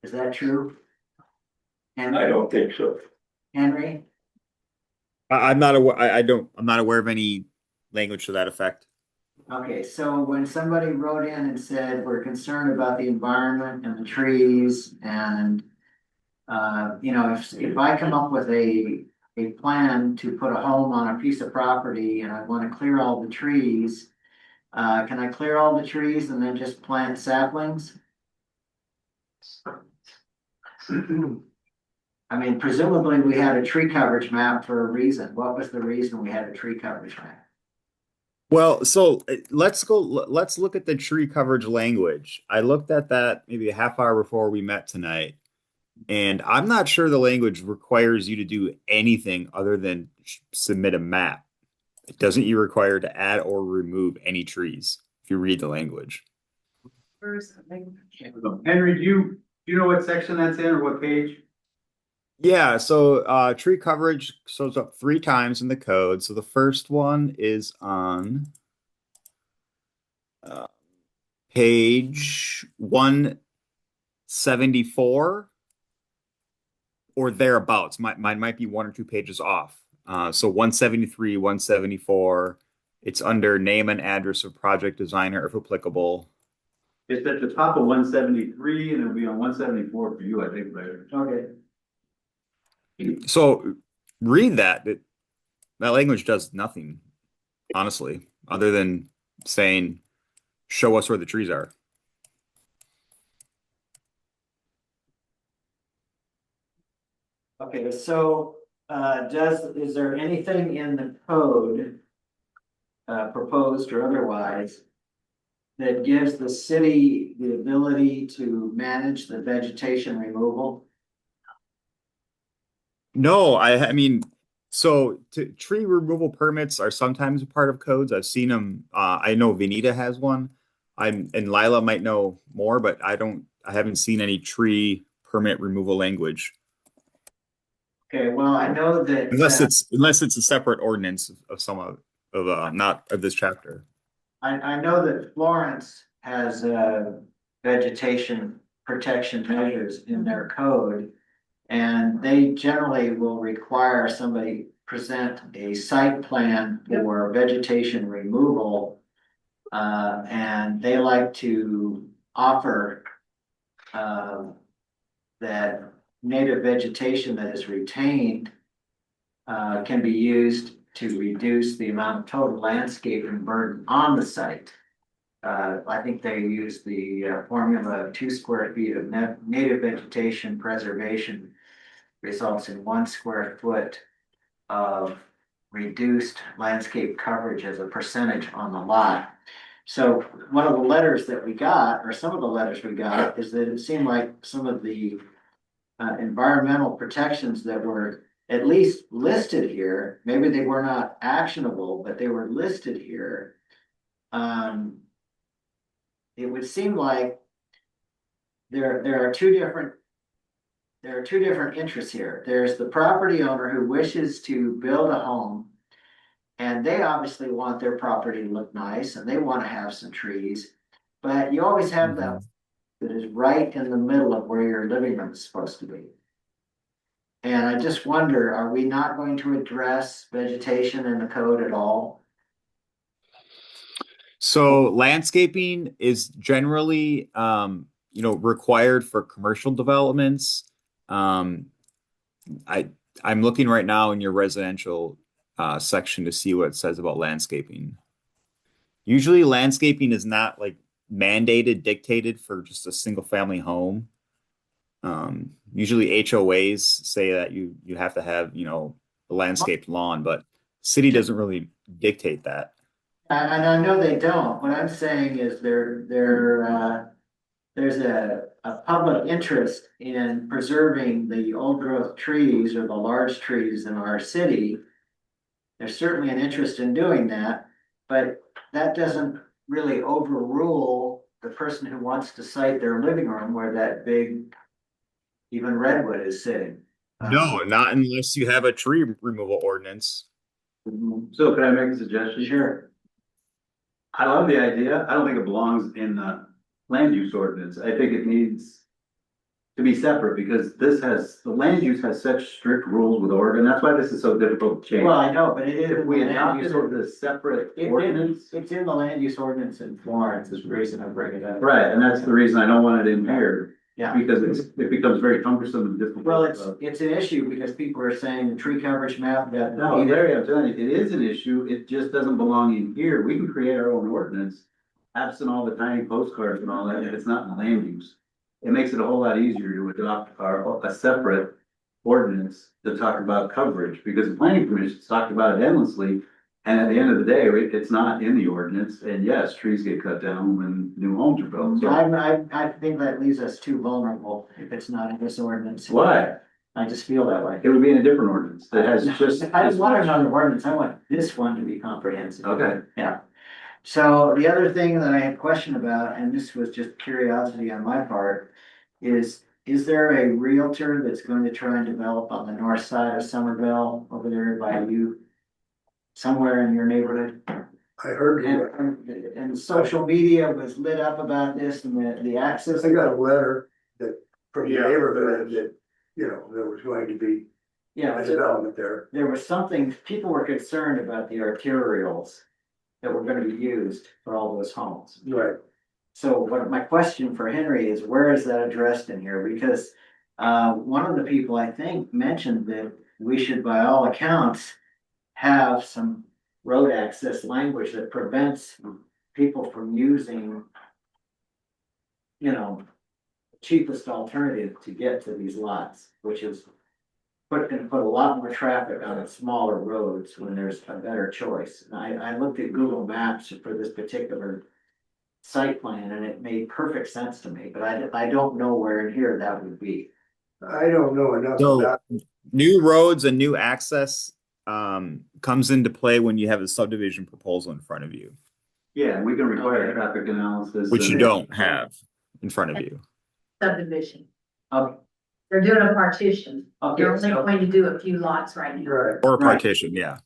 D: Is that true? And
E: I don't think so.
D: Henry?
I: I'm not aware, I'm not aware of any language to that effect.
D: Okay, so when somebody wrote in and said, we're concerned about the environment and the trees and If I come up with a plan to put a home on a piece of property and I wanna clear all the trees, can I clear all the trees and then just plant saplings? I mean, presumably we had a tree coverage map for a reason. What was the reason we had a tree coverage map?
I: Well, so let's look at the tree coverage language. I looked at that maybe a half hour before we met tonight, and I'm not sure the language requires you to do anything other than submit a map. It doesn't you require to add or remove any trees if you read the language.
A: Henry, do you know what section that's in or what page?
I: Yeah, so tree coverage shows up 3 times in the code. So the first one is on page 174 or thereabouts. Mine might be 1 or 2 pages off. So 173, 174. It's under name and address of project designer if applicable.
A: It's at the top of 173 and it'll be on 174 for you, I think, later.
D: Okay.
I: So read that. That language does nothing, honestly, other than saying, show us where the trees are.
D: Okay, so is there anything in the code, proposed or otherwise, that gives the city the ability to manage the vegetation removal?
I: No, I mean, so tree removal permits are sometimes a part of codes. I've seen them. I know Veneta has one. And Lila might know more, but I haven't seen any tree permit removal language.
D: Okay, well, I know that.
I: Unless it's a separate ordinance of some of not of this chapter.
D: I know that Florence has vegetation protection measures in their code. And they generally will require somebody present a site plan for vegetation removal. And they like to offer that native vegetation that is retained can be used to reduce the amount of total landscaping burden on the site. I think they use the formula of 2 square feet of native vegetation preservation results in 1 square foot of reduced landscape coverage as a percentage on the lot. So one of the letters that we got, or some of the letters we got, is that it seemed like some of the environmental protections that were at least listed here, maybe they were not actionable, but they were listed here. It would seem like there are two different interests here. There's the property owner who wishes to build a home, and they obviously want their property to look nice and they want to have some trees. But you always have that is right in the middle of where your living room is supposed to be. And I just wonder, are we not going to address vegetation in the code at all?
I: So landscaping is generally required for commercial developments. I'm looking right now in your residential section to see what it says about landscaping. Usually landscaping is not like mandated, dictated for just a single family home. Usually HOAs say that you have to have, a landscaped lawn, but city doesn't really dictate that.
D: And I know they don't. What I'm saying is there's a public interest in preserving the old growth trees or the large trees in our city. There's certainly an interest in doing that, but that doesn't really overrule the person who wants to site their living room where that big, even redwood is sitting.
I: No, not unless you have a tree removal ordinance.
A: So can I make a suggestion?
D: Sure.
A: I love the idea. I don't think it belongs in the land use ordinance. I think it needs to be separate because the land use has such strict rules with Oregon. That's why this is so difficult to change.
D: Well, I know, but it is.
A: If we adopted it as a separate ordinance.
D: It's in the land use ordinance in Florence is the reason I bring it up.
A: Right, and that's the reason I don't want it in here.
D: Yeah.
A: Because it becomes very cumbersome and difficult.
D: Well, it's an issue because people are saying the tree coverage map that.
A: No, Larry, I'm telling you, it is an issue, it just doesn't belong in here, we can create our own ordinance. Absent all the tiny postcards and all that, if it's not in land use. It makes it a whole lot easier to adopt a separate ordinance to talk about coverage, because the planning commission's talked about it endlessly. And at the end of the day, it's not in the ordinance, and yes, trees get cut down when new homes are built, so.
D: I think that leaves us too vulnerable if it's not in this ordinance.
A: Why?
D: I just feel that way.
A: It would be in a different ordinance that has just.
D: I don't want another ordinance, I want this one to be comprehensive.
A: Okay.
D: Yeah. So the other thing that I had a question about, and this was just curiosity on my part, is there a realtor that's going to try and develop on the north side of Somerville over there by you? Somewhere in your neighborhood?
K: I heard you.
D: And social media was lit up about this and the access.
K: I got a letter that, from the
C: Yeah.
K: neighborhood that, you know, there was going to be
D: Yeah,
K: a development there.
D: there was something, people were concerned about the arterials that were gonna be used for all those homes.
K: Right.
D: So what my question for Henry is, where is that addressed in here? Because one of the people I think mentioned that we should, by all accounts, have some road access language that prevents people from using, you know, cheapest alternative to get to these lots, which is gonna put a lot more traffic on the smaller roads when there's a better choice. And I looked at Google Maps for this particular site plan and it made perfect sense to me, but I don't know where in here that would be.
K: I don't know enough
I: So
K: about,
I: new roads and new access comes into play when you have a subdivision proposal in front of you,
A: Yeah, we can require traffic analysis.
I: which you
A: and-
I: don't have in front of you.
H: Subdivision.
D: Okay,
H: They're doing a partition.
D: okay,
H: They're only
D: so,
H: going to do a few lots right now.
K: right.
I: Or a
D: Right.
I: partition, yeah.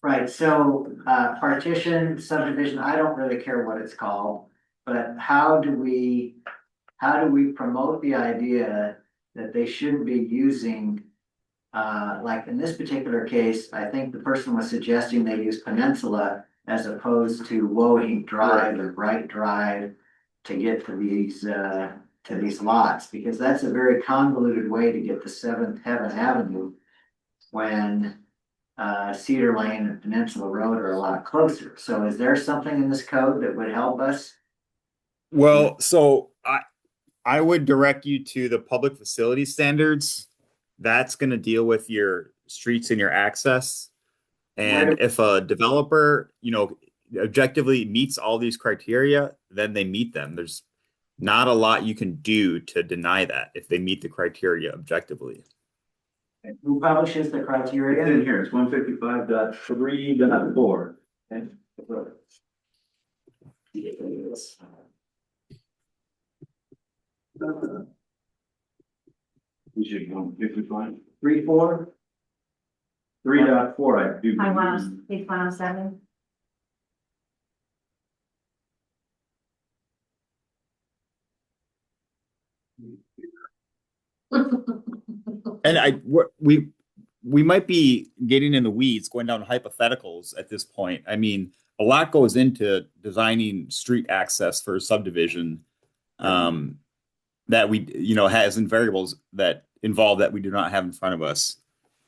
D: right, so partition, subdivision, I don't really care what it's called. But how do we promote the idea that they shouldn't be using, like in this particular case, I think the person was suggesting they use Peninsula as opposed to Woheat Drive or Bright Drive to get to these lots, because that's a very convoluted way to get to Seventh Heaven Avenue when Cedar Lane and Peninsula Road are a lot closer. So is there something in this code that would help us?
I: Well, so I would direct you to the public facility standards. That's gonna deal with your streets and your access. And if a developer, objectively meets all these criteria, then they meet them. There's not a lot you can do to deny that if they meet the criteria objectively.
D: Who publishes the
A: It's in
D: criteria?
A: here, it's 155.3.4. We should go 55.
D: 3, 4?
A: 3.4, I do.
B: I want, page 107.
I: And we might be getting in the weeds, going down hypotheticals at this point. I mean, a lot goes into designing street access for a subdivision. That we, has variables that involve that we do not have in front of us.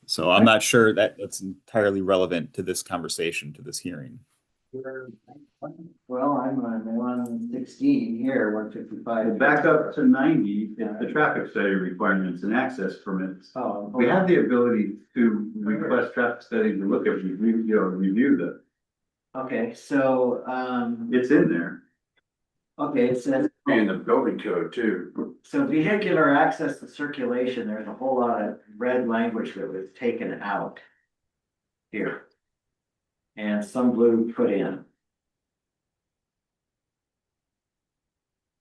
I: So I'm not sure that that's entirely relevant to this conversation, to this hearing.
D: Well, I'm on 116 here, 155.
A: Back up to 90, the traffic study requirements and access permits.
D: Oh,
A: We have the ability to request traffic studies and look at, review them.
D: okay, so,
A: It's in there.
D: okay, it says,
C: In the building code too.
D: so vehicular access to circulation, there's a whole lot of red language that was taken out here. And some blue put in.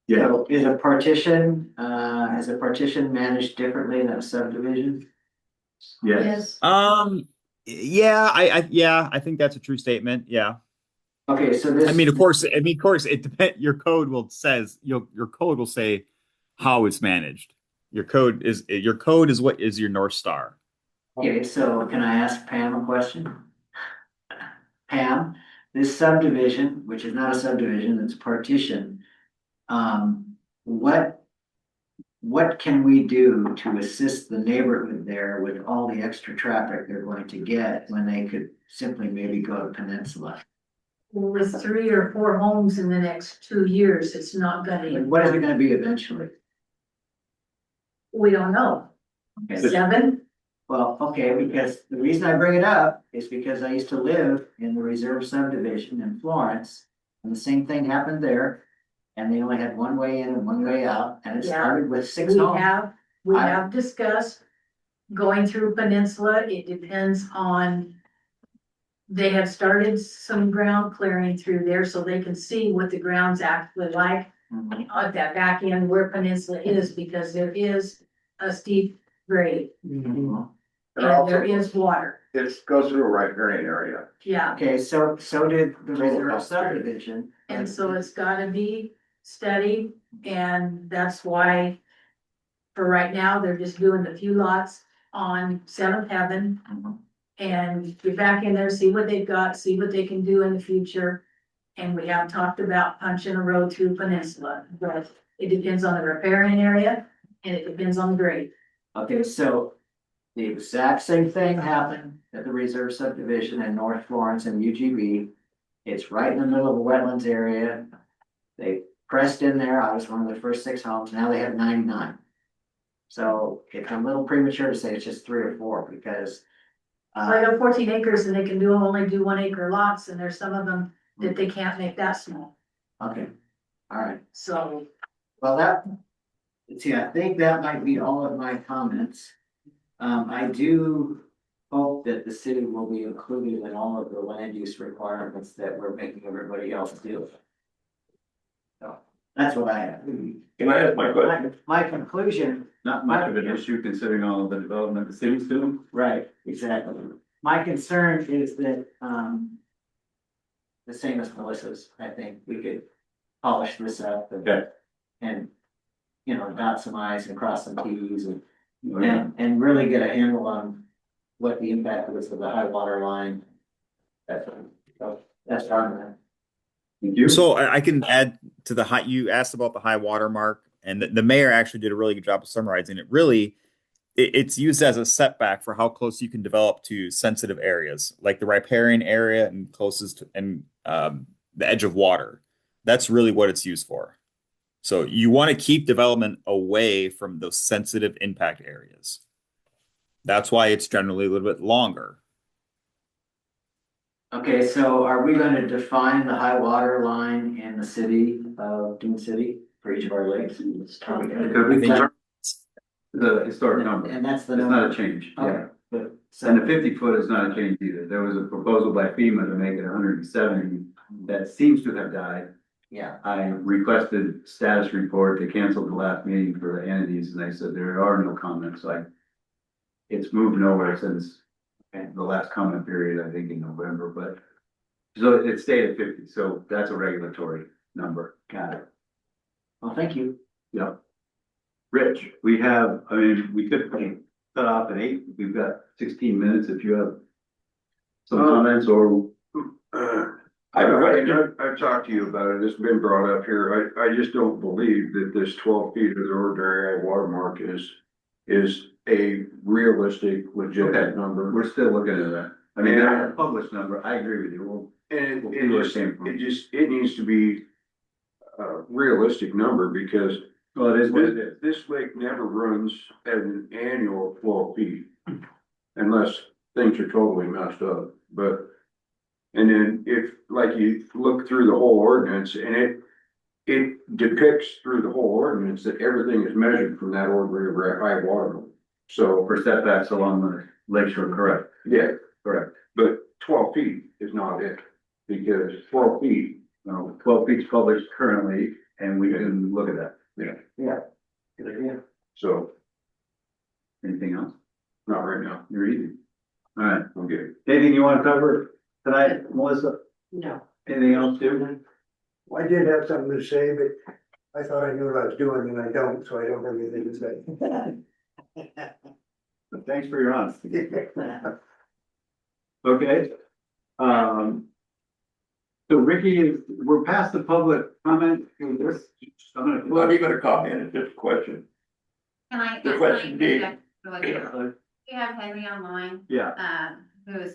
A: Yeah,
D: So is a partition managed differently than a subdivision?
A: yes.
I: Yeah, I think that's a true statement. Yeah.
D: Okay, so this.
I: Of course, it depends. Your code will say how it's managed. Your code is what is your North Star.
D: Okay, so can I ask Pam a question? Pam, this subdivision, which is not a subdivision, it's a partition. What what can we do to assist the neighborhood there with all the extra traffic they're going to get when they could simply maybe go to Peninsula?
H: With 3 or 4 homes in the next 2 years, it's not gonna.
D: And what is it gonna be eventually?
H: We don't know.
D: Okay.
H: 7?
D: Well, okay, because the reason I bring it up is because I used to live in the reserve subdivision in Florence. And the same thing happened there. And they only had one way in and one way out, and it
H: Yeah.
D: started with 6
H: We
D: homes.
H: we
D: I-
H: have discussed going through Peninsula. It depends on. They have started some ground clearing through there so they can see what the ground's actually like
D: Mhm.
H: at that back end where Peninsula is, because there is a steep grade
D: Mhm.
H: and there is water.
C: It goes through a riparian area.
H: Yeah,
D: Okay, so did the reserve subdivision.
H: and so it's gotta be studied, and that's why. For right now, they're just doing a few lots on Seventh Heaven.
D: Mhm.
H: And get back in there, see what they've got, see what they can do in the future. And we have talked about punching a road through Peninsula, but it depends on the riparian area and it depends on the grade.
D: Okay, so the exact same thing happened at the reserve subdivision in North Florence and UGB. It's right in the middle of a wetlands area. They pressed in there. I was one of the first 6 homes. Now they have 99. So it's a little premature to say it's just 3 or 4 because.
H: I have 14 acres and they can only do 1 acre lots, and there's some of them that they can't make that small,
D: Okay, all right.
H: so.
D: Well, I think that might be all of my comments. I do hope that the city will be included in all of the land use requirements that we're making everybody else do. So, that's what I have.
E: Can I ask my question?
D: My conclusion,
A: Not much of an issue considering all of the development the city's doing.
D: right, exactly. My concern is that, the same as Melissa's, I think we could polish this up and.
A: Okay.
D: And, dot some i's and cross some t's and
A: Oh, yeah.
D: And really get a handle on what the impact was of the high water line. That's our.
A: Thank you.
I: So I can add to the high, you asked about the high water mark, and the mayor actually did a really good job of summarizing it. Really, it's used as a setback for how close you can develop to sensitive areas, like the riparian area and closest to, and the edge of water. That's really what it's used for. So you want to keep development away from those sensitive impact areas. That's why it's generally a little bit longer.
D: Okay, so are we gonna define the high water line in the city of Dune City for each of our lakes? Are we gonna-
A: The historic number.
D: And that's
A: It's
D: the
A: not
D: number.
A: a change,
D: Okay,
A: yeah.
D: but,
A: And the
D: so,
A: 50-foot is not a change either. There was a proposal by FEMA to make it 170 that seems to have died.
D: yeah,
A: I requested status report. They canceled the last meeting for the entities and they said there are no comments. It's moved nowhere since the last comment period, I think in November, but so it stayed at 50. So that's a regulatory number.
D: got it. Well, thank you.
A: Yep. Rich, we could cut off at 8. We've got 16 minutes if you have some comments or.
J: I've talked to you about it, it's been brought up here, I just don't believe that this 12 feet of the ordinary high water mark is a realistic,
A: Okay.
J: legitimate number.
A: We're still looking at that. I mean, that's a published number. I agree with you.
J: And
A: We'll see where it
J: it
A: came from.
J: it needs to be a realistic number because
A: Well, it is what it is.
J: this lake never runs at an annual 12 feet. Unless things are totally messed up, but. And then if, like you look through the whole ordinance and it depicts through the whole ordinance that everything is measured from that ordinary high water. So,
A: For setbacks along the lakeshore, correct,
J: yeah,
A: correct.
J: but 12 feet is not it. Because 12 feet,
A: No, 12 feet's published currently and we can look at that.
D: Yeah. Good idea.
J: so
A: Anything else?
J: not right now.
A: You're easy. All right.
J: Okay.
A: Anything you want to cover tonight, Melissa?
H: No.
A: Anything else, too?
K: I did have something to say, but I thought I knew what I was doing and I don't, so I don't have anything to say.
A: But thanks for your honesty. Okay. So Ricky, we're past the public comment. I'm gonna.
E: Well, you got a comment, it's just a question.
B: Can I?
E: The
B: can I
E: question being-
B: interject really quick? We have Henry online,
A: Yeah,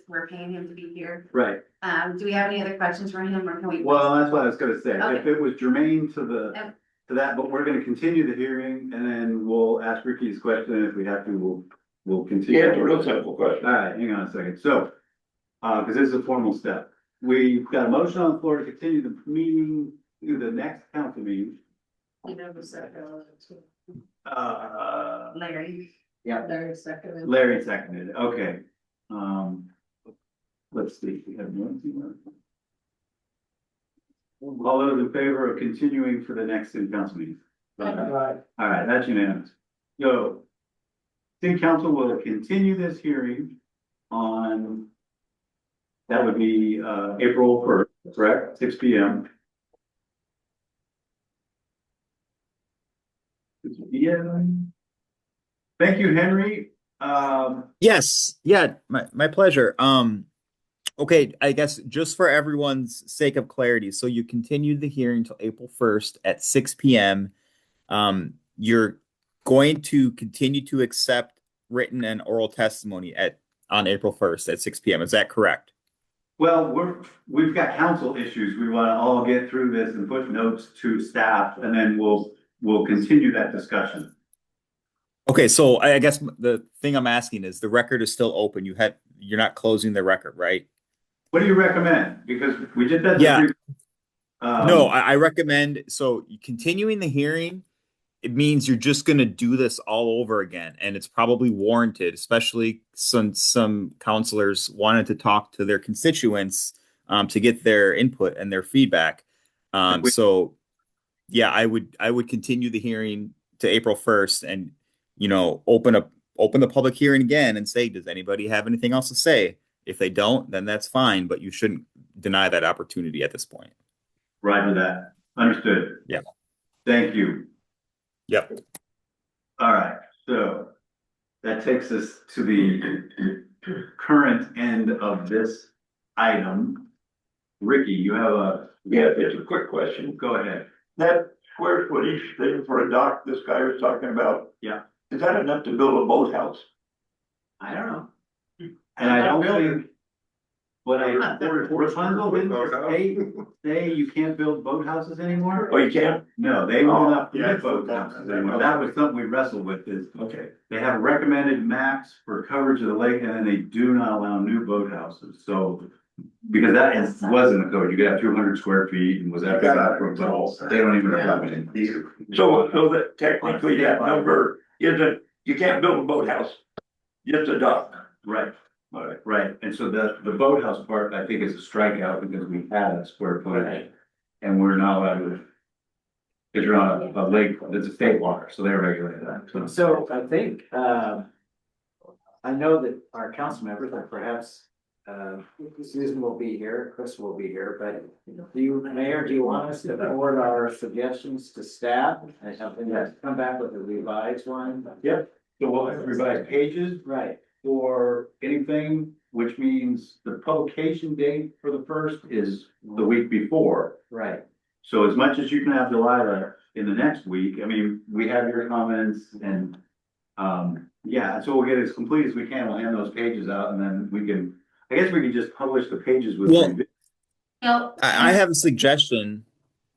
B: we're paying him to be here.
A: right.
B: Do we have any other questions for him or can we?
A: Well, that's what I was gonna say. If
B: Okay.
A: it was germane to the,
B: Yep.
A: to that, but we're gonna continue the hearing and then we'll ask Ricky's question. And if we have to, we'll continue.
E: Yeah, it's a real simple question.
A: All right, hang on a second. So, because this is a formal step. We've got a motion on the floor to continue the meeting to the next council meeting.
G: You never second on it, too.
B: Larry.
G: Larry seconded.
A: Larry seconded, okay. Let's see, we have one, two, one. All those in favor of continuing for the next city council meeting?
K: Right.
A: All right, that's unanimous. So, city council will continue this hearing on, that would be, April 1st, correct, 6 P.M. Yeah. Thank you, Henry.
I: Yes, yeah, my pleasure. Okay, I guess just for everyone's sake of clarity, so you continued the hearing till April 1st at 6 p.m. You're going to continue to accept written and oral testimony on April 1st at 6 p.m. Is that correct?
A: Well, we've got council issues. We want to all get through this and put notes to staff, and then we'll continue that discussion.
I: Okay, so I guess the thing I'm asking is the record is still open. You're not closing the record, right?
A: What do you recommend? Because we did that.
I: Yeah. No,
A: Um,
I: I recommend, so continuing the hearing, it means you're just gonna do this all over again, and it's probably warranted, especially since some counselors wanted to talk to their constituents to get their input and their feedback. So yeah, I would continue the hearing to April 1st and, open the public hearing again and say, does anybody have anything else to say? If they don't, then that's fine, but you shouldn't deny that opportunity at this point.
A: Roger that. Understood.
I: Yeah.
A: Thank you.
I: Yep.
A: All right, so that takes us to the current end of this item. Ricky, you have
E: Yeah, it's a quick question.
A: go ahead.
E: That square footage thing for a dock this guy was talking about.
A: Yeah.
E: Is that enough to build a boathouse?
A: I don't know. And I don't think, what Rapunzel didn't say you can't build boathouses anymore?
E: Oh, you can't?
A: No, they will not
J: Yeah.
A: permit boathouses anymore. That was something we wrestled with is,
E: Okay.
A: they have a recommended max for coverage of the lake and then they do not allow new boathouses, so. Because was in the code, you could have 200 square feet and was that for a boat, they don't even have it.
E: So that technically that number isn't, you can't build a boathouse, just a dock.
A: Right,
E: All right.
A: right, and so the boathouse part, I think is a strikeout because we had a square footage. And we're not allowed to. Cause you're on a lake, it's a state water, so they regulate that,
D: So I think, I know that our council members, or perhaps, Susan will be here, Chris will be here, but Mayor, do you want us to forward our suggestions to staff? And have them come back with a revised one?
A: Yep. So we'll have revised pages
D: Right,
A: for anything, which means the publication date for the first is the week before.
D: right.
A: So as much as you can have Delilah in the next week, I mean, we have your comments and, yeah, so we'll get as complete as we can. We'll hand those pages out and then we can, I guess we can just publish the pages with.
I: Well,
B: No,
I: I have a suggestion,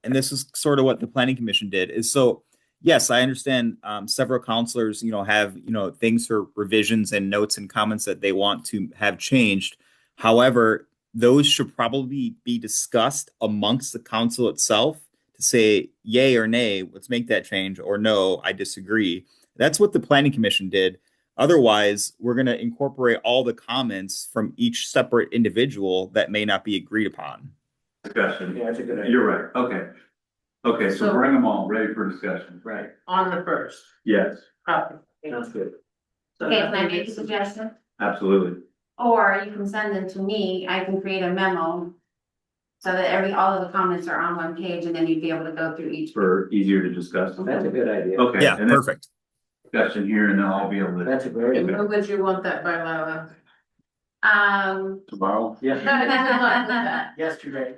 I: and this is sort of what the planning commission did, is so, yes, I understand several counselors, have, things for revisions and notes and comments that they want to have changed. However, those should probably be discussed amongst the council itself to say yay or nay, let's make that change, or no, I disagree. That's what the planning commission did. Otherwise, we're going to incorporate all the comments from each separate individual that may not be agreed upon.
A: Discussion.
D: Yeah, that's a good idea.
A: You're right, okay. Okay, so
G: So-
A: bring them all, ready for discussion.
D: Right,
G: On the first.
A: Yes,
G: Copy.
D: sounds good.
G: So
B: okay, can I
G: nothing
B: make a
G: needs-
B: suggestion?
A: absolutely.
B: Or you can send them to me, I can create a memo. So that all of the comments are on one page and then you'd be able to go through each.
A: For easier to discuss.
D: That's a good idea.
A: Okay.
I: Yeah,
A: and then
I: perfect.
A: discussion here and then I'll be able to.
D: That's a very
G: And
D: good.
G: when would you want that by, Lila?
A: Tomorrow?
D: Yeah. Yesterday.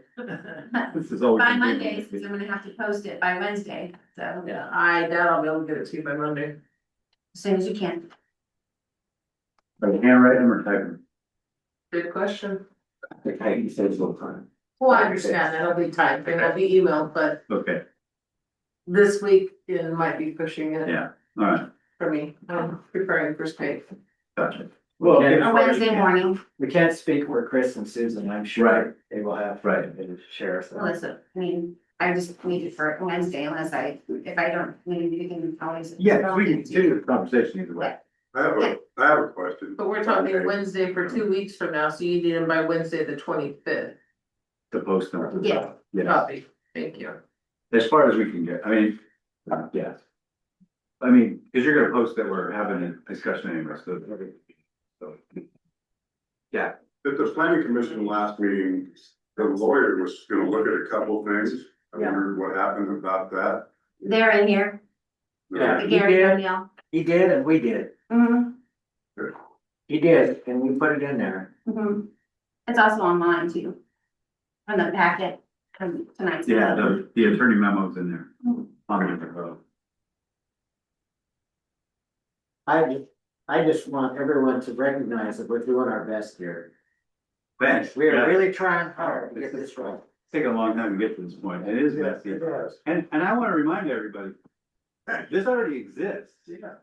A: This is always.
B: By Monday, since I'm gonna have to post it by Wednesday, so.
D: Yeah.
G: I doubt I'll be able to get it to you by Monday.
B: as soon as you can.
A: Are you handwriting them or typing?
G: Good question.
D: Okay, he says full time.
G: Well, I understand, that'll be typed, and it'll be emailed, but
A: Okay,
G: this week it might be pushing it
A: yeah, all right,
G: for me. I'm preparing for state.
A: gotcha.
D: Well,
A: get it
B: Or
A: before you
B: Wednesday
A: can.
B: morning,
D: We can't speak for Chris and Susan, I'm
A: Right.
D: sure they will have.
A: Right.
D: To share some.
B: Melissa, I mean, I just need it for Wednesday unless if I don't, you can always.
A: Yeah, we can continue the conversation either way.
J: I have a question.
G: But we're talking Wednesday for 2 weeks from now, so you need them by Wednesday, the 25th.
A: To post them.
B: Yeah.
A: Yeah,
G: Copy, thank you.
A: as far as we can get, I mean, yeah. I mean, cause you're gonna post that we're having a discussion anyway, so. Yeah,
J: At the planning commission last meeting, the lawyer was gonna look at a couple things. I
H: Yeah.
J: wondered what happened about that.
B: They're in here,
D: Yeah, he
B: Gary
D: did,
B: O'Neill.
D: he did and we did.
B: Mhm,
D: He did, and we put it in there.
B: mhm. It's also online too. On the packet from tonight's.
A: yeah, the attorney memo's in there. On the,
D: I just want everyone to recognize that we're doing our best here.
A: thanks.
D: We are
A: Yeah.
D: really trying hard to get this right.
A: It's taken a long time to get to this point. It is messy.
K: It does.
A: And I wanna remind everybody, this already exists.
K: Yeah.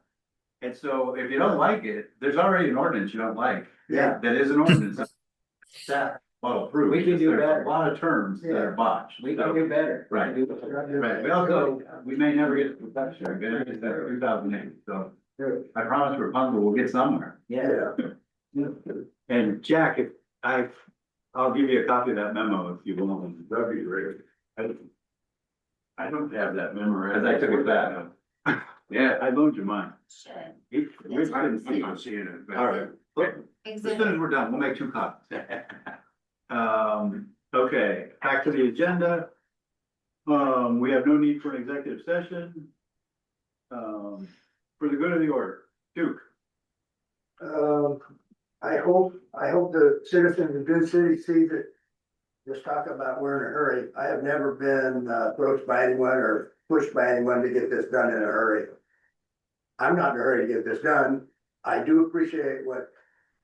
A: And so if you don't like it, there's already an ordinance you don't like.
K: Yeah.
A: That is an ordinance. That, well, approved.
D: We can do
A: There's
D: better.
A: A lot of terms that are botched.
D: We can do better. We can do better.
A: Right, we also, we may never get to perfection, again, it's that 2008, so I promise Rapunzel will get somewhere.
D: Yeah,
A: And Jack, if I'll give you a copy of that memo if you want. That'd be great. I don't have that memorized. I took it back. Yeah, I loaned you mine.
B: Should.
A: I'm not seeing it. All right. As soon as we're done, we'll make 2 copies. Okay, back to the agenda. We have no need for an executive session. For the good of the order, Duke.
K: I hope the citizens of Dune City see that this talk about we're in a hurry. I have never been approached by anyone or pushed by anyone to get this done in a hurry. I'm not in a hurry to get this done. I do appreciate what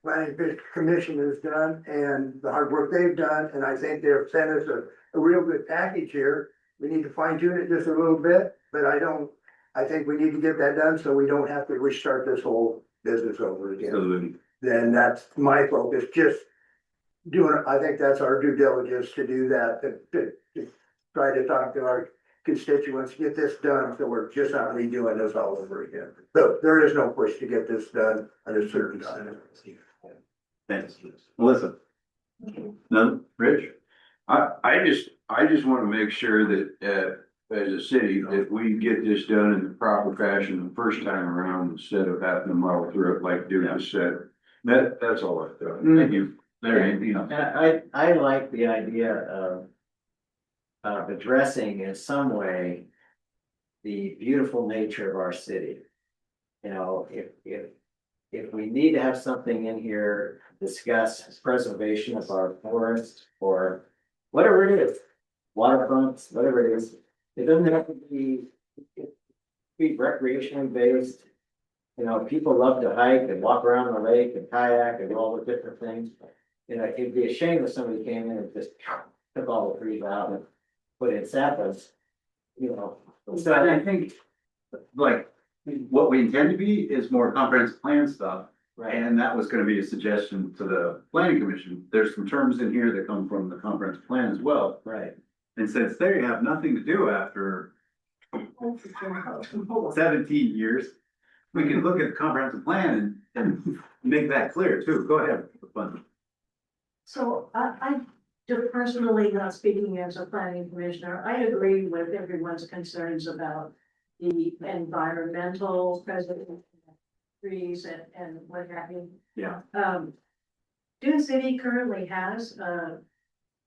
K: planning commission has done and the hard work they've done, and I think they've sent us a real good package here. We need to fine tune it just a little bit, but I think we need to get that done so we don't have to restart this whole business over again.
A: Absolutely.
K: Then that's my focus, just doing, I think that's our due diligence to do that, to try to talk to our constituents, get this done, so we're just not redoing this all over again. So there is no push to get this done at a certain time.
A: Thanks. Melissa? No, Rich?
C: I just wanna make sure that, as a city, that we get this done in the proper fashion the first time around instead of having to muddle through it like Duke just said. That's all I've done.
A: Thank you. Larry, anything else?
D: and I like the idea of addressing in some way the beautiful nature of our city. You know, if we need to have something in here, discuss preservation of our forests or whatever it is, waterfronts, whatever it is, it doesn't have to be recreationally based. You know, people love to hike and walk around the lake and kayak and do all the different things. You know, it'd be a shame if somebody came in and just took all the trees out and put in saplings, you know.
A: So I think, like, what we intend to be is more comprehensive plan stuff.
D: Right,
A: And that was gonna be a suggestion to the planning commission. There's some terms in here that come from the comprehensive plan as well.
D: right.
A: And since they have nothing to do after 17 years, we can look at the comprehensive plan and make that clear too. Go ahead. Fun.
H: So I just personally, not speaking as a planning commissioner, I agree with everyone's concerns about the environmental preservation of trees and what have you.
A: Yeah.
H: Dune City currently has a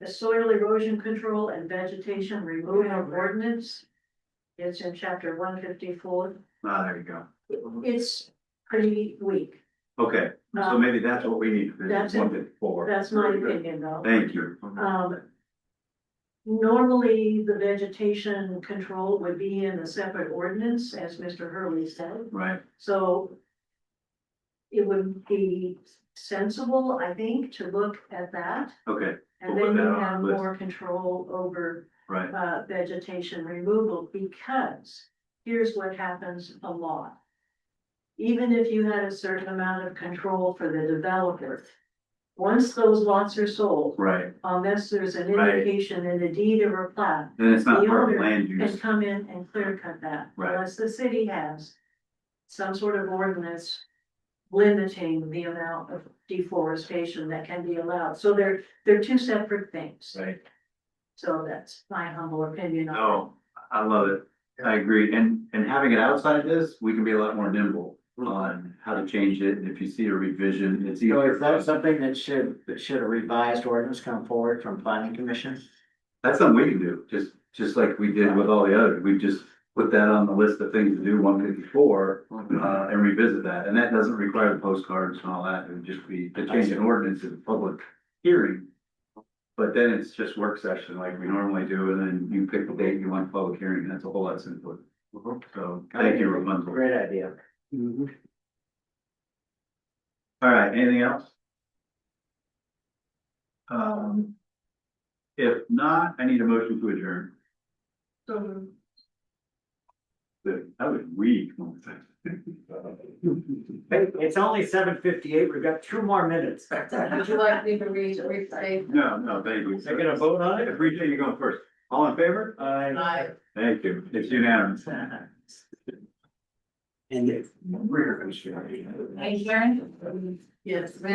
H: soil erosion control and vegetation removal ordinance. It's in chapter 154.
A: Ah, there you go.
H: It's pretty weak.
A: Okay, so maybe that's what we need.
H: That's it.
A: 154.
H: That's my opinion though.
A: Thank you.
H: Normally, the vegetation control would be in a separate ordinance, as Mr. Hurley said,
A: Right,
H: so. It would be sensible, I think, to look at that,
A: okay,
H: and
A: We'll put
H: then
A: that
H: you
A: on
H: have
A: the list.
H: more control over
A: right,
H: vegetation removal, because here's what happens a lot. Even if you had a certain amount of control for the developer, once those lots are sold,
A: right.
H: unless there's an
A: Right.
H: indication in the deed or a plat,
A: Then it's not
H: the
A: part of
H: owner
A: land
H: can
A: use.
H: come in and clear cut that,
A: Right.
H: unless the city has some sort of ordinance limiting the amount of deforestation that can be allowed. So they're two separate things.
A: Right.
H: So that's my humble opinion on it.
A: No, I love it. I agree. And having it outside this, we can be a lot more nimble on how to change it. And if you see a revision, it's
D: So
A: easier.
D: is that something that should a revised ordinance come forward from planning commission?
A: That's something we can do, just like we did with all the others. We just put that on the list of things to do, 154, and revisit that. And that doesn't require the postcards and all that. It would just be to change an ordinance in a public hearing. But then it's just work session like we normally do, and then you pick the date you want public hearing. That's a whole lot simpler. So thank you, Rapunzel.
D: Great idea.
A: All right, anything else? If not, I need a motion to adjourn. Good, that was weak.
D: Hey, it's only 7:58. We've got 2 more minutes.
G: Would you like me to restate?
A: No, thank you.
D: They're gonna vote on
A: I
D: it?
A: appreciate you going first. All in favor?
G: Aye.
A: Thank you. It's unanimous.
K: And if.
B: Adjourn?
G: Yes.